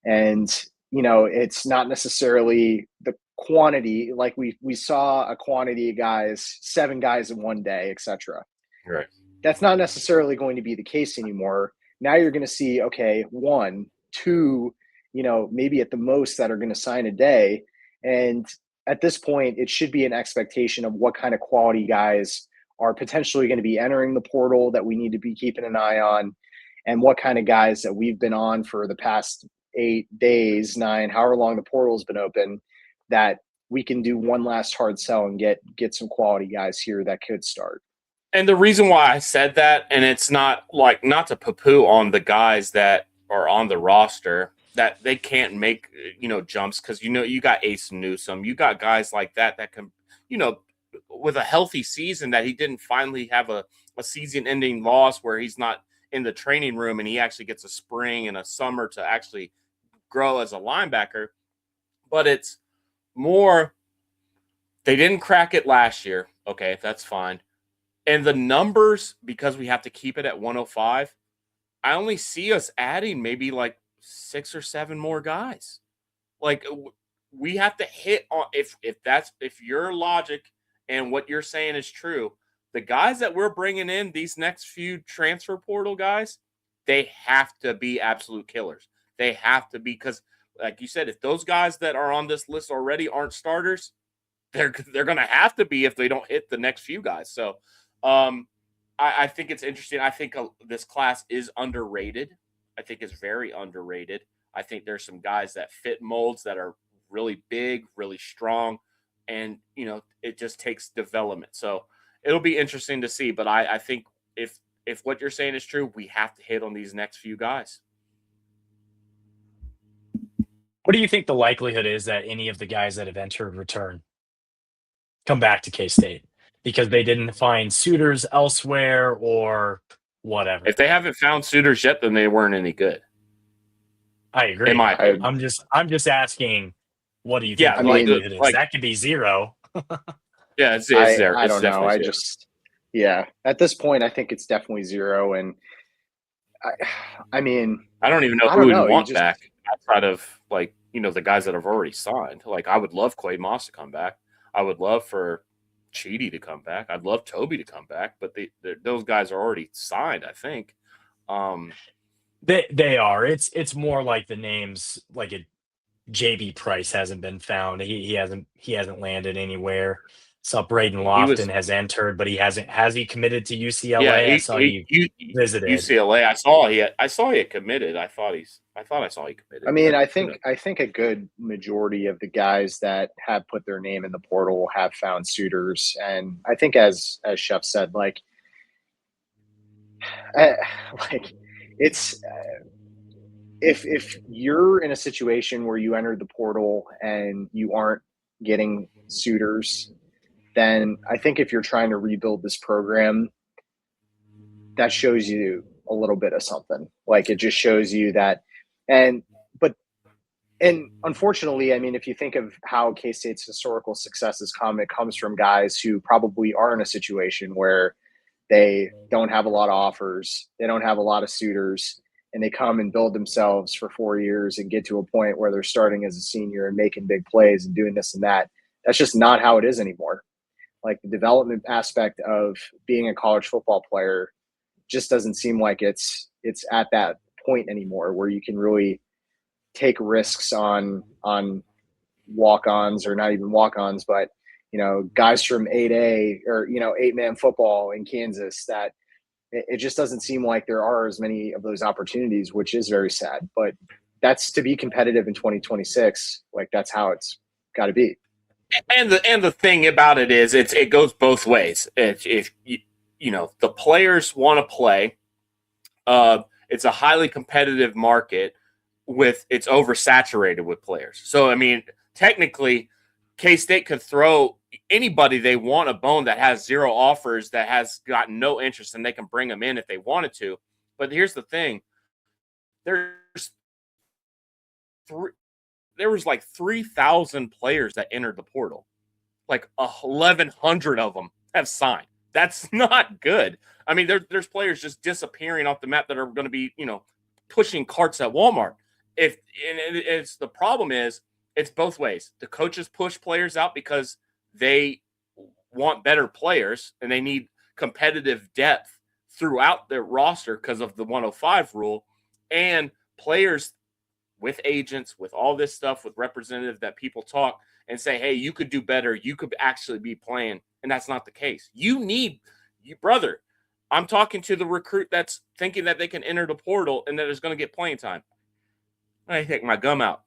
Speaker 3: And, it's not necessarily the quantity, like we saw a quantity of guys, 7 guys in one day, etc.
Speaker 5: Right.
Speaker 3: That's not necessarily going to be the case anymore. Now you're going to see, okay, 1, 2, maybe at the most that are going to sign a day. And at this point, it should be an expectation of what kind of quality guys are potentially going to be entering the portal that we need to be keeping an eye on, and what kind of guys that we've been on for the past 8 days, 9, however long the portal's been open, that we can do one last hard sell and get some quality guys here that could start.
Speaker 5: And the reason why I said that, and it's not to poo-poo on the guys that are on the roster, that they can't make, jumps, because, you got Ace Newsome, you got guys like that can, with a healthy season, that he didn't finally have a season-ending loss where he's not in the training room and he actually gets a spring and a summer to actually grow as a linebacker. But it's more, they didn't crack it last year. Okay, that's fine. And the numbers, because we have to keep it at 105, I only see us adding maybe like 6 or 7 more guys. Like, we have to hit on, if your logic and what you're saying is true, the guys that we're bringing in, these next few transfer portal guys, they have to be absolute killers. They have to be, because like you said, if those guys that are on this list already aren't starters, they're going to have to be if they don't hit the next few guys. So I think it's interesting. I think this class is underrated. I think it's very underrated. I think there's some guys that fit molds that are really big, really strong, and it just takes development. So it'll be interesting to see. But I think if what you're saying is true, we have to hit on these next few guys.
Speaker 4: What do you think the likelihood is that any of the guys that have entered return, come back to K-State because they didn't find suitors elsewhere or whatever?
Speaker 5: If they haven't found suitors yet, then they weren't any good.
Speaker 4: I agree. I'm just asking, what do you think?
Speaker 5: Yeah,
Speaker 4: that could be 0.
Speaker 5: Yeah, it's 0.
Speaker 3: I don't know. At this point, I think it's definitely 0. And I mean,
Speaker 5: I don't even know who we'd want back outside of the guys that have already signed. Like, I would love Quay Moss to come back. I would love for Cheedy to come back. I'd love Toby to come back, but those guys are already signed, I think.
Speaker 4: They are. It's more like the names, like JB Price hasn't been found. He hasn't landed anywhere. So Braden Lofton has entered, but he hasn't. Has he committed to UCLA?
Speaker 5: Yeah,
Speaker 4: I saw he visited
Speaker 5: UCLA. I saw he had committed. I thought I saw he committed.
Speaker 3: I mean, I think a good majority of the guys that have put their name in the portal have found suitors, and I think as Chef said, it's if you're in a situation where you entered the portal and you aren't getting suitors, then I think if you're trying to rebuild this program, that shows you a little bit of something. Like, it just shows you that. And unfortunately, I mean, if you think of how K-State's historical success has come, it comes from guys who probably are in a situation where they don't have a lot of offers, they don't have a lot of suitors, and they come and build themselves for 4 years and get to a point where they're starting as a senior and making big plays and doing this and that. That's just not how it is anymore. Like the development aspect of being a college football player just doesn't seem like it's at that point anymore where you can really take risks on walk-ons, or not even walk-ons, but guys from 8A or 8-man football in Kansas, that it just doesn't seem like there are as many of those opportunities, which is very sad. But that's to be competitive in 2026. Like that's how it's got to be.
Speaker 5: And the thing about it is, it goes both ways. If the players want to play, it's a highly competitive market. It's oversaturated with players. So I mean, technically, K-State could throw anybody they want a bone that has zero offers, that has gotten no interest, and they can bring them in if they wanted to. But here's the thing: there was like 3,000 players that entered the portal. Like 1,100 of them have signed. That's not good. I mean, there's players just disappearing off the map that are going to be, pushing carts at Walmart. It's the problem is it's both ways. The coaches push players out because they want better players and they need competitive depth throughout their roster because of the 105 rule, and players with agents, with all this stuff, with representatives that people talk and say, hey, you could do better. You could actually be playing. And that's not the case. Brother, I'm talking to the recruit that's thinking that they can enter the portal and that is going to get playing time. I take my gum out.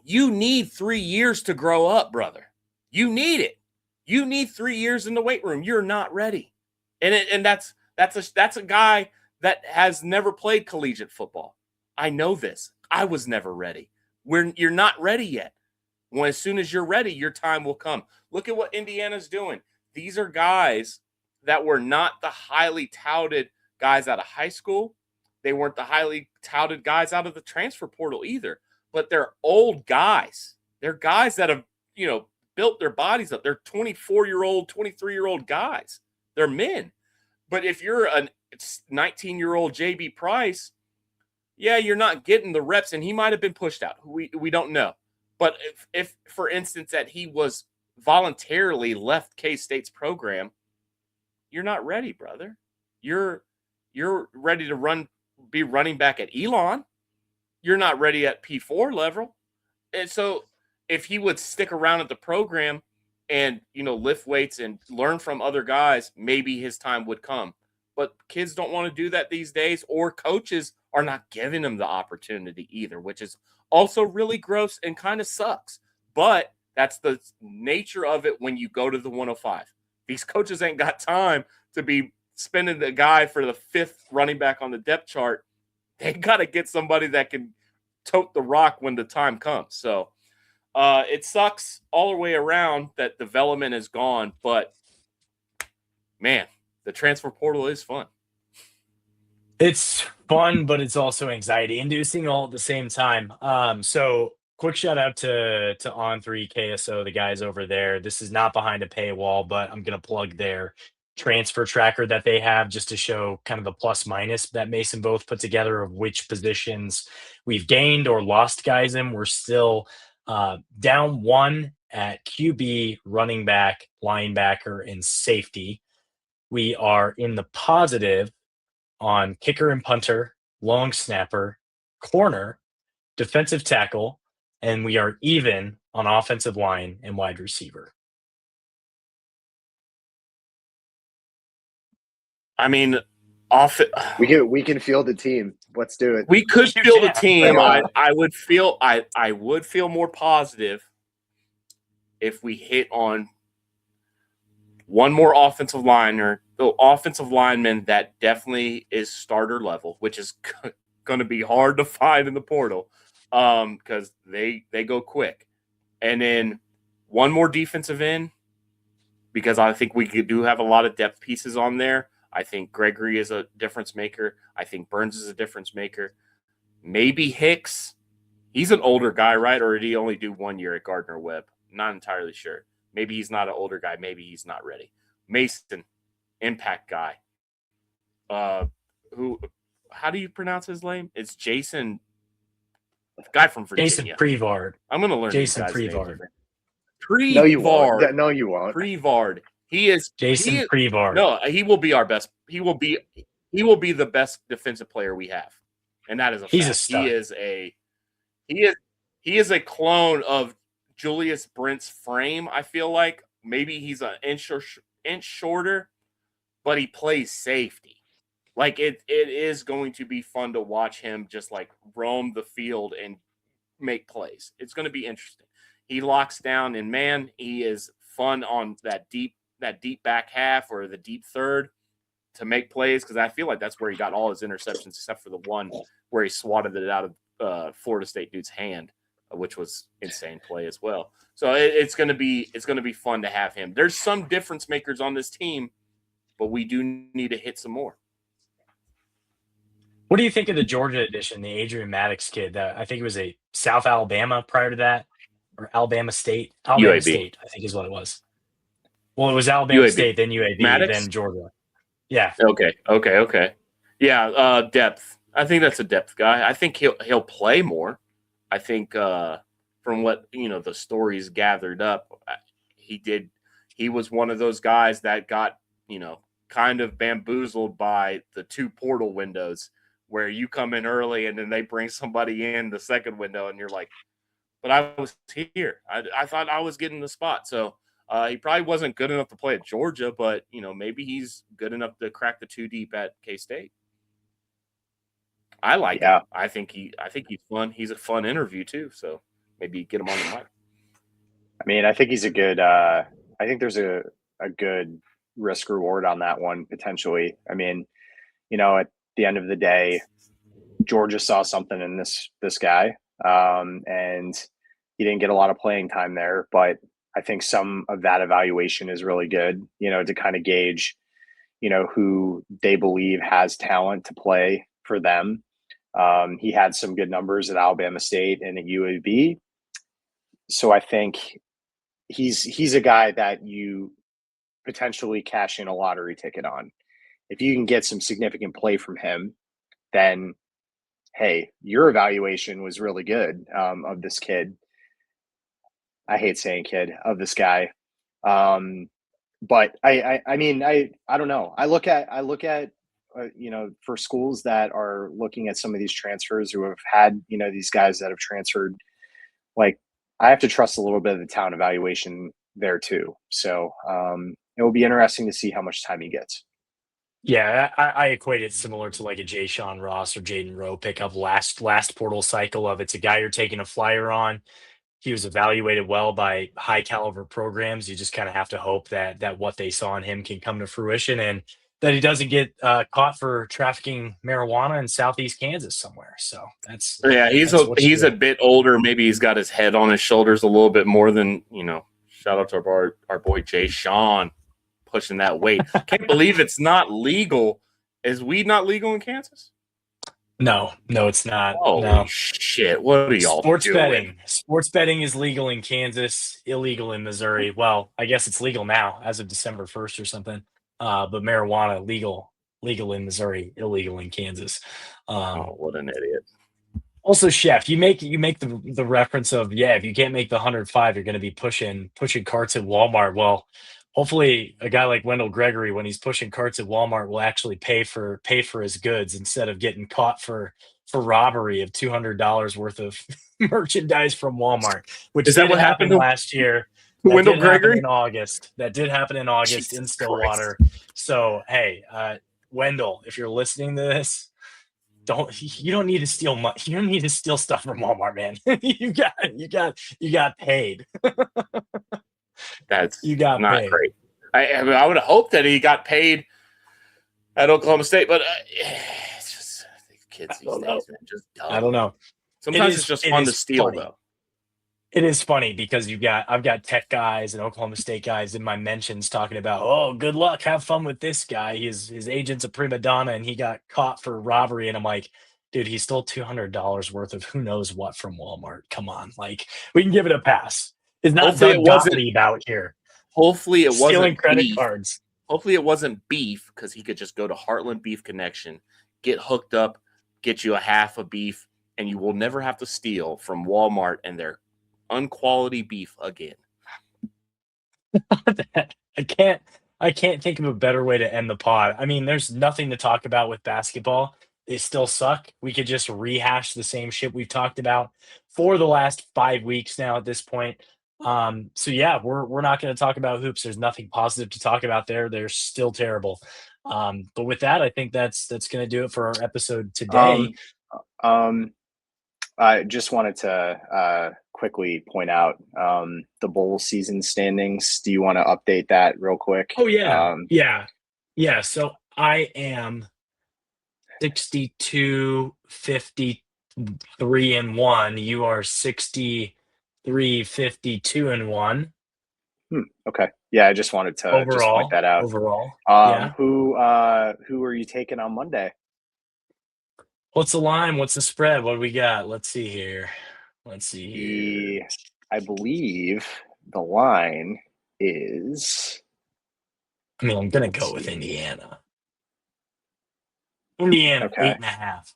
Speaker 5: You need 3 years to grow up, brother. You need it. You need 3 years in the weight room. You're not ready. And that's a guy that has never played collegiate football. I know this. I was never ready. You're not ready yet. As soon as you're ready, your time will come. Look at what Indiana's doing. These are guys that were not the highly touted guys out of high school. They weren't the highly touted guys out of the transfer portal either. But they're old guys. They're guys that have, built their bodies up. They're 24-year-old, 23-year-old guys. They're men. But if you're a 19-year-old JB Price, yeah, you're not getting the reps, and he might have been pushed out. We don't know. But if for instance, that he was voluntarily left K-State's program, you're not ready, brother. You're ready to be running back at Elon. You're not ready at P4 level. And so if he would stick around at the program and, lift weights and learn from other guys, maybe his time would come. But kids don't want to do that these days, or coaches are not giving them the opportunity either, which is also really gross and kind of sucks. But that's the nature of it when you go to the 105. These coaches ain't got time to be spending the guy for the 5th running back on the depth chart. They got to get somebody that can tote the rock when the time comes. So it sucks all the way around that development is gone. But, man, the transfer portal is fun.
Speaker 4: It's fun, but it's also anxiety-inducing all at the same time. So quick shout out to On3 KSO, the guys over there. This is not behind a paywall, but I'm going to plug their transfer tracker that they have just to show kind of the plus minus that Mason both put together of which positions we've gained or lost guys in. We're still down 1 at QB, running back, linebacker, and safety. We are in the positive on kicker and punter, long snapper, corner, defensive tackle, and we are even on offensive line and wide receiver.
Speaker 5: I mean,
Speaker 3: we can field a team. Let's do it.
Speaker 5: We could field a team. I would feel more positive if we hit on one more offensive lineman that definitely is starter level, which is going to be hard to find in the portal because they go quick. And then one more defensive end, because I think we do have a lot of depth pieces on there. I think Gregory is a difference maker. I think Burns is a difference maker. Maybe Hicks. He's an older guy, right? Or did he only do 1 year at Gardner-Webb? Not entirely sure. Maybe he's not an older guy. Maybe he's not ready. Mason, impact guy. How do you pronounce his name? It's Jason, guy from Virginia.
Speaker 4: Jason Prevard.
Speaker 5: I'm going to learn
Speaker 4: Jason
Speaker 5: these guys'
Speaker 4: Prevard.
Speaker 5: names.
Speaker 3: No, you won't. No, you won't.
Speaker 5: Prevard. He is
Speaker 4: Jason Prevar.
Speaker 5: No, he will be our best. He will be the best defensive player we have, and that is a
Speaker 4: He's
Speaker 5: fact.
Speaker 4: a stud.
Speaker 5: He is a clone of Julius Brent's frame. I feel like maybe he's an inch shorter, but he plays safety. Like it is going to be fun to watch him just like roam the field and make plays. It's going to be interesting. He locks down, and man, he is fun on that deep back half or the deep third to make plays, because I feel like that's where he got all his interceptions except for the one where he swatted it out of Florida State dude's hand, which was insane play as well. So it's going to be fun to have him. There's some difference makers on this team, but we do need to hit some more.
Speaker 4: What do you think of the Georgia edition, the Adrian Maddox kid? I think it was a South Alabama prior to that, or Alabama State. Alabama
Speaker 5: UAB.
Speaker 4: State, I think is what it was. Well, it was Alabama
Speaker 5: UAB.
Speaker 4: State, then UAB,
Speaker 5: Maddox?
Speaker 4: then Georgia. Yeah.
Speaker 5: Okay. Yeah, depth. I think that's a depth guy. I think he'll play more. I think from what the stories gathered up, he was one of those guys that got kind of bamboozled by the 2 portal windows, where you come in early and then they bring somebody in the second window and you're like, but I was here. I thought I was getting the spot. So he probably wasn't good enough to play at Georgia, but maybe he's good enough to crack the 2 deep at K-State. I like him. I think he's fun. He's a fun interview too. So maybe get him on the mic.
Speaker 3: I mean, I think he's a good. I think there's a good risk reward on that one potentially. I mean, at the end of the day, Georgia saw something in this guy, and he didn't get a lot of playing time there. But I think some of that evaluation is really good, to kind of gauge, who they believe has talent to play for them. He had some good numbers at Alabama State and at UAB. So I think he's a guy that you potentially cash in a lottery ticket on. If you can get some significant play from him, then, hey, your evaluation was really good of this kid. I hate saying kid, of this guy. But I mean, I don't know. I look at for schools that are looking at some of these transfers who have had, these guys that have transferred, like, I have to trust a little bit of the talent evaluation there too. So it will be interesting to see how much time he gets.
Speaker 4: Yeah, I equate it similar to like a Jay Sean Ross or Jaden Rowe pickup last portal cycle of it's a guy you're taking a flyer on. He was evaluated well by high caliber programs. You just kind of have to hope that what they saw in him can come to fruition, and that he doesn't get caught for trafficking marijuana in Southeast Kansas somewhere. So
Speaker 5: he's a bit older. Maybe he's got his head on his shoulders a little bit more than Shout out to our boy Jay Sean pushing that weight. Can't believe it's not legal. Is weed not legal in Kansas?
Speaker 4: No, it's not.
Speaker 5: Holy shit! What are y'all doing?
Speaker 4: Sports betting is legal in Kansas, illegal in Missouri. Well, I guess it's legal now as of December 1st or something. But marijuana legal in Missouri, illegal in Kansas.
Speaker 5: What an idiot!
Speaker 4: Also, Chef, you make the reference of if you can't make the 105, you're going to be pushing carts at Walmart. Well, hopefully, a guy like Wendell Gregory, when he's pushing carts at Walmart, will actually pay for his goods instead of getting caught for robbery of $200 worth of merchandise from Walmart. Which
Speaker 5: is that what happened
Speaker 4: last year?
Speaker 5: Wendell Gregory
Speaker 4: in August. That did happen in August in Stillwater. Christ. So hey, Wendell, if you're listening to this, you don't need to steal money. You don't need to steal stuff from Walmart, man. you got paid.
Speaker 5: That's not paid. Great. I would hope that he got paid at Oklahoma State, but it's just kids these days, man, just dumb.
Speaker 4: I don't know.
Speaker 5: Sometimes it's just fun to steal, though.
Speaker 4: It is funny because I've got Tech guys and Oklahoma State guys in my mentions talking about, oh, good luck, have fun with this guy. His agent's a prima donna and he got caught for robbery. And I'm like, dude, he stole $200 worth of who knows what from Walmart. Come on, like we can give it a pass. It's not Doug Gottlieb out here.
Speaker 5: Hopefully it wasn't
Speaker 4: stealing credit cards.
Speaker 5: Hopefully it wasn't beef, because he could just go to Heartland Beef Connection, get hooked up, get you a half a beef, and you will never have to steal from Walmart and their unquality beef again.
Speaker 4: I can't think of a better way to end the pod. I mean, there's nothing to talk about with basketball. They still suck. We could just rehash the same shit we've talked about for the last 5 weeks now at this point. So yeah, we're not going to talk about hoops. There's nothing positive to talk about there. They're still terrible. But with that, I think that's going to do it for our episode today.
Speaker 3: I just wanted to quickly point out the bowl season standings. Do you want to update that real quick?
Speaker 4: Oh yeah, yeah. So I am 62, 53 and 1. You are 63, 52 and 1.
Speaker 3: Okay. Yeah, I just wanted to just point that out.
Speaker 4: Overall.
Speaker 3: Who are you taking on Monday?
Speaker 4: What's the line? What's the spread? What do we got? Let's see here.
Speaker 3: I believe the line is.
Speaker 4: I mean, I'm gonna go with Indiana. Indiana,
Speaker 3: Okay.
Speaker 4: 8.5.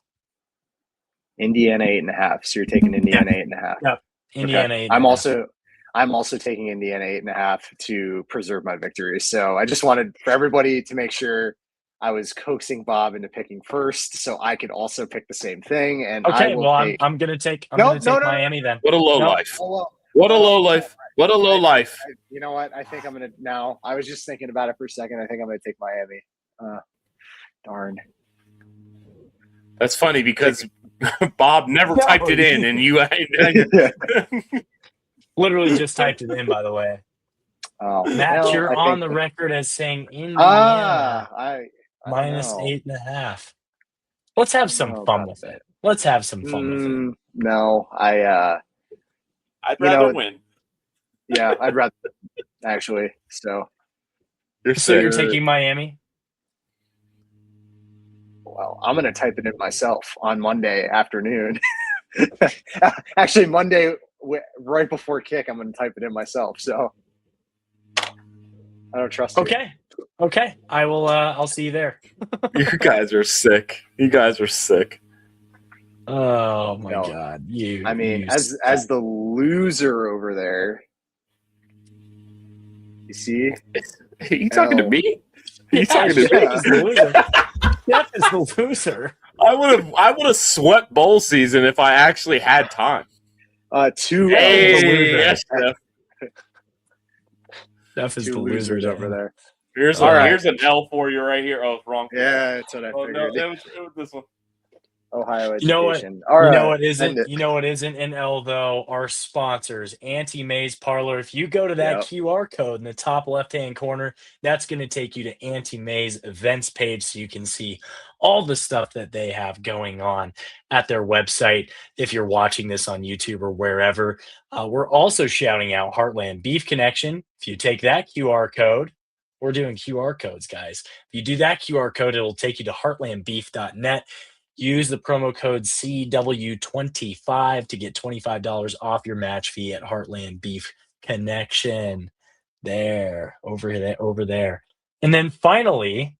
Speaker 3: Indiana 8.5. So you're taking Indiana 8.5.
Speaker 4: Yep. Indiana
Speaker 3: Okay.
Speaker 4: 8.5.
Speaker 3: I'm also taking Indiana 8.5 to preserve my victory. So I just wanted for everybody to make sure I was coaxing Bob into picking first, so I could also pick the same thing. And
Speaker 4: okay, I'm gonna take Miami then.
Speaker 5: What a low life!
Speaker 3: Oh, well,
Speaker 5: what a low life! What a low life!
Speaker 3: You know what? I think I'm gonna now. I was just thinking about it for a second. I think I'm gonna take Miami. Darn.
Speaker 5: That's funny because Bob never typed it in, and you
Speaker 4: literally just typed it in. By the way, Matt, you're on the record as saying Indiana minus 8.5. Let's have some fun with it.
Speaker 3: No, I'd
Speaker 5: rather win.
Speaker 3: Yeah, I'd rather actually. So
Speaker 4: you're taking Miami?
Speaker 3: Well, I'm going to type it in myself on Monday afternoon. Actually, Monday right before kick, I'm going to type it in myself. So I don't trust you.
Speaker 4: Okay. I will. I'll see you there.
Speaker 5: You guys are sick.
Speaker 4: Oh my God!
Speaker 3: As the loser over there, you see.
Speaker 5: Are you talking to me? Are you talking to me?
Speaker 4: Jeff is the loser.
Speaker 5: I would have swept bowl season if I actually had time.
Speaker 3: Yes,
Speaker 4: Jeff is the loser
Speaker 3: over there.
Speaker 5: Here's an L for you right here. Oh, wrong.
Speaker 3: Yeah, that's what I figured.
Speaker 5: No, it was this one.
Speaker 3: Ohio education.
Speaker 4: You know what isn't an L though? Our sponsors, Anti-Maze Parlor. If you go to that QR code in the top left-hand corner, that's going to take you to Anti-Maze events page so you can see all the stuff that they have going on at their website. If you're watching this on YouTube or wherever, we're also shouting out Heartland Beef Connection. If you take that QR code, we're doing QR codes, guys. If you do that QR code, it'll take you to heartlandbeef.net. Use the promo code CW25 to get $25 off your match fee at Heartland Beef Connection. Over there. And then finally,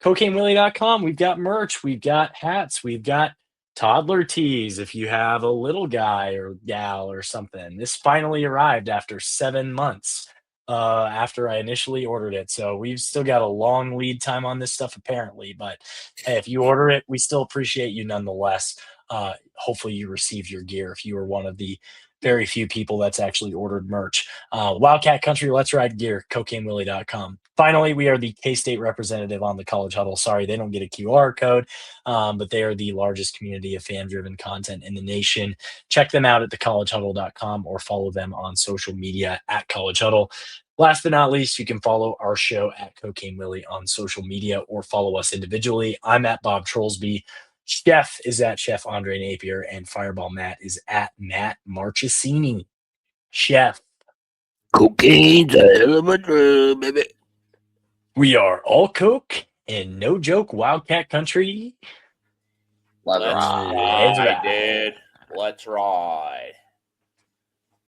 Speaker 4: CocaineWillie.com. We've got merch. We've got hats. We've got toddler tees if you have a little guy or gal or something. This finally arrived after 7 months after I initially ordered it. So we've still got a long lead time on this stuff apparently, but hey, if you order it, we still appreciate you nonetheless. Hopefully you received your gear if you were one of the very few people that's actually ordered merch. Wildcat Country, Let's Ride Gear, CocaineWillie.com. Finally, we are the K-State representative on the College Huddle. Sorry, they don't get a QR code, but they are the largest community of fan-driven content in the nation. Check them out at thecollegehuddle.com or follow them on social media at College Huddle. Last but not least, you can follow our show at Cocaine Willie on social media or follow us individually. I'm at Bob Trollsby. Chef is at Chef Andre Napier, and Fireball Matt is at Matt Marchesini. Chef.
Speaker 2: Cocaine's a hell of a drug, baby.
Speaker 4: We are all coke and no joke Wildcat Country.
Speaker 5: Let's ride, dude. Let's ride.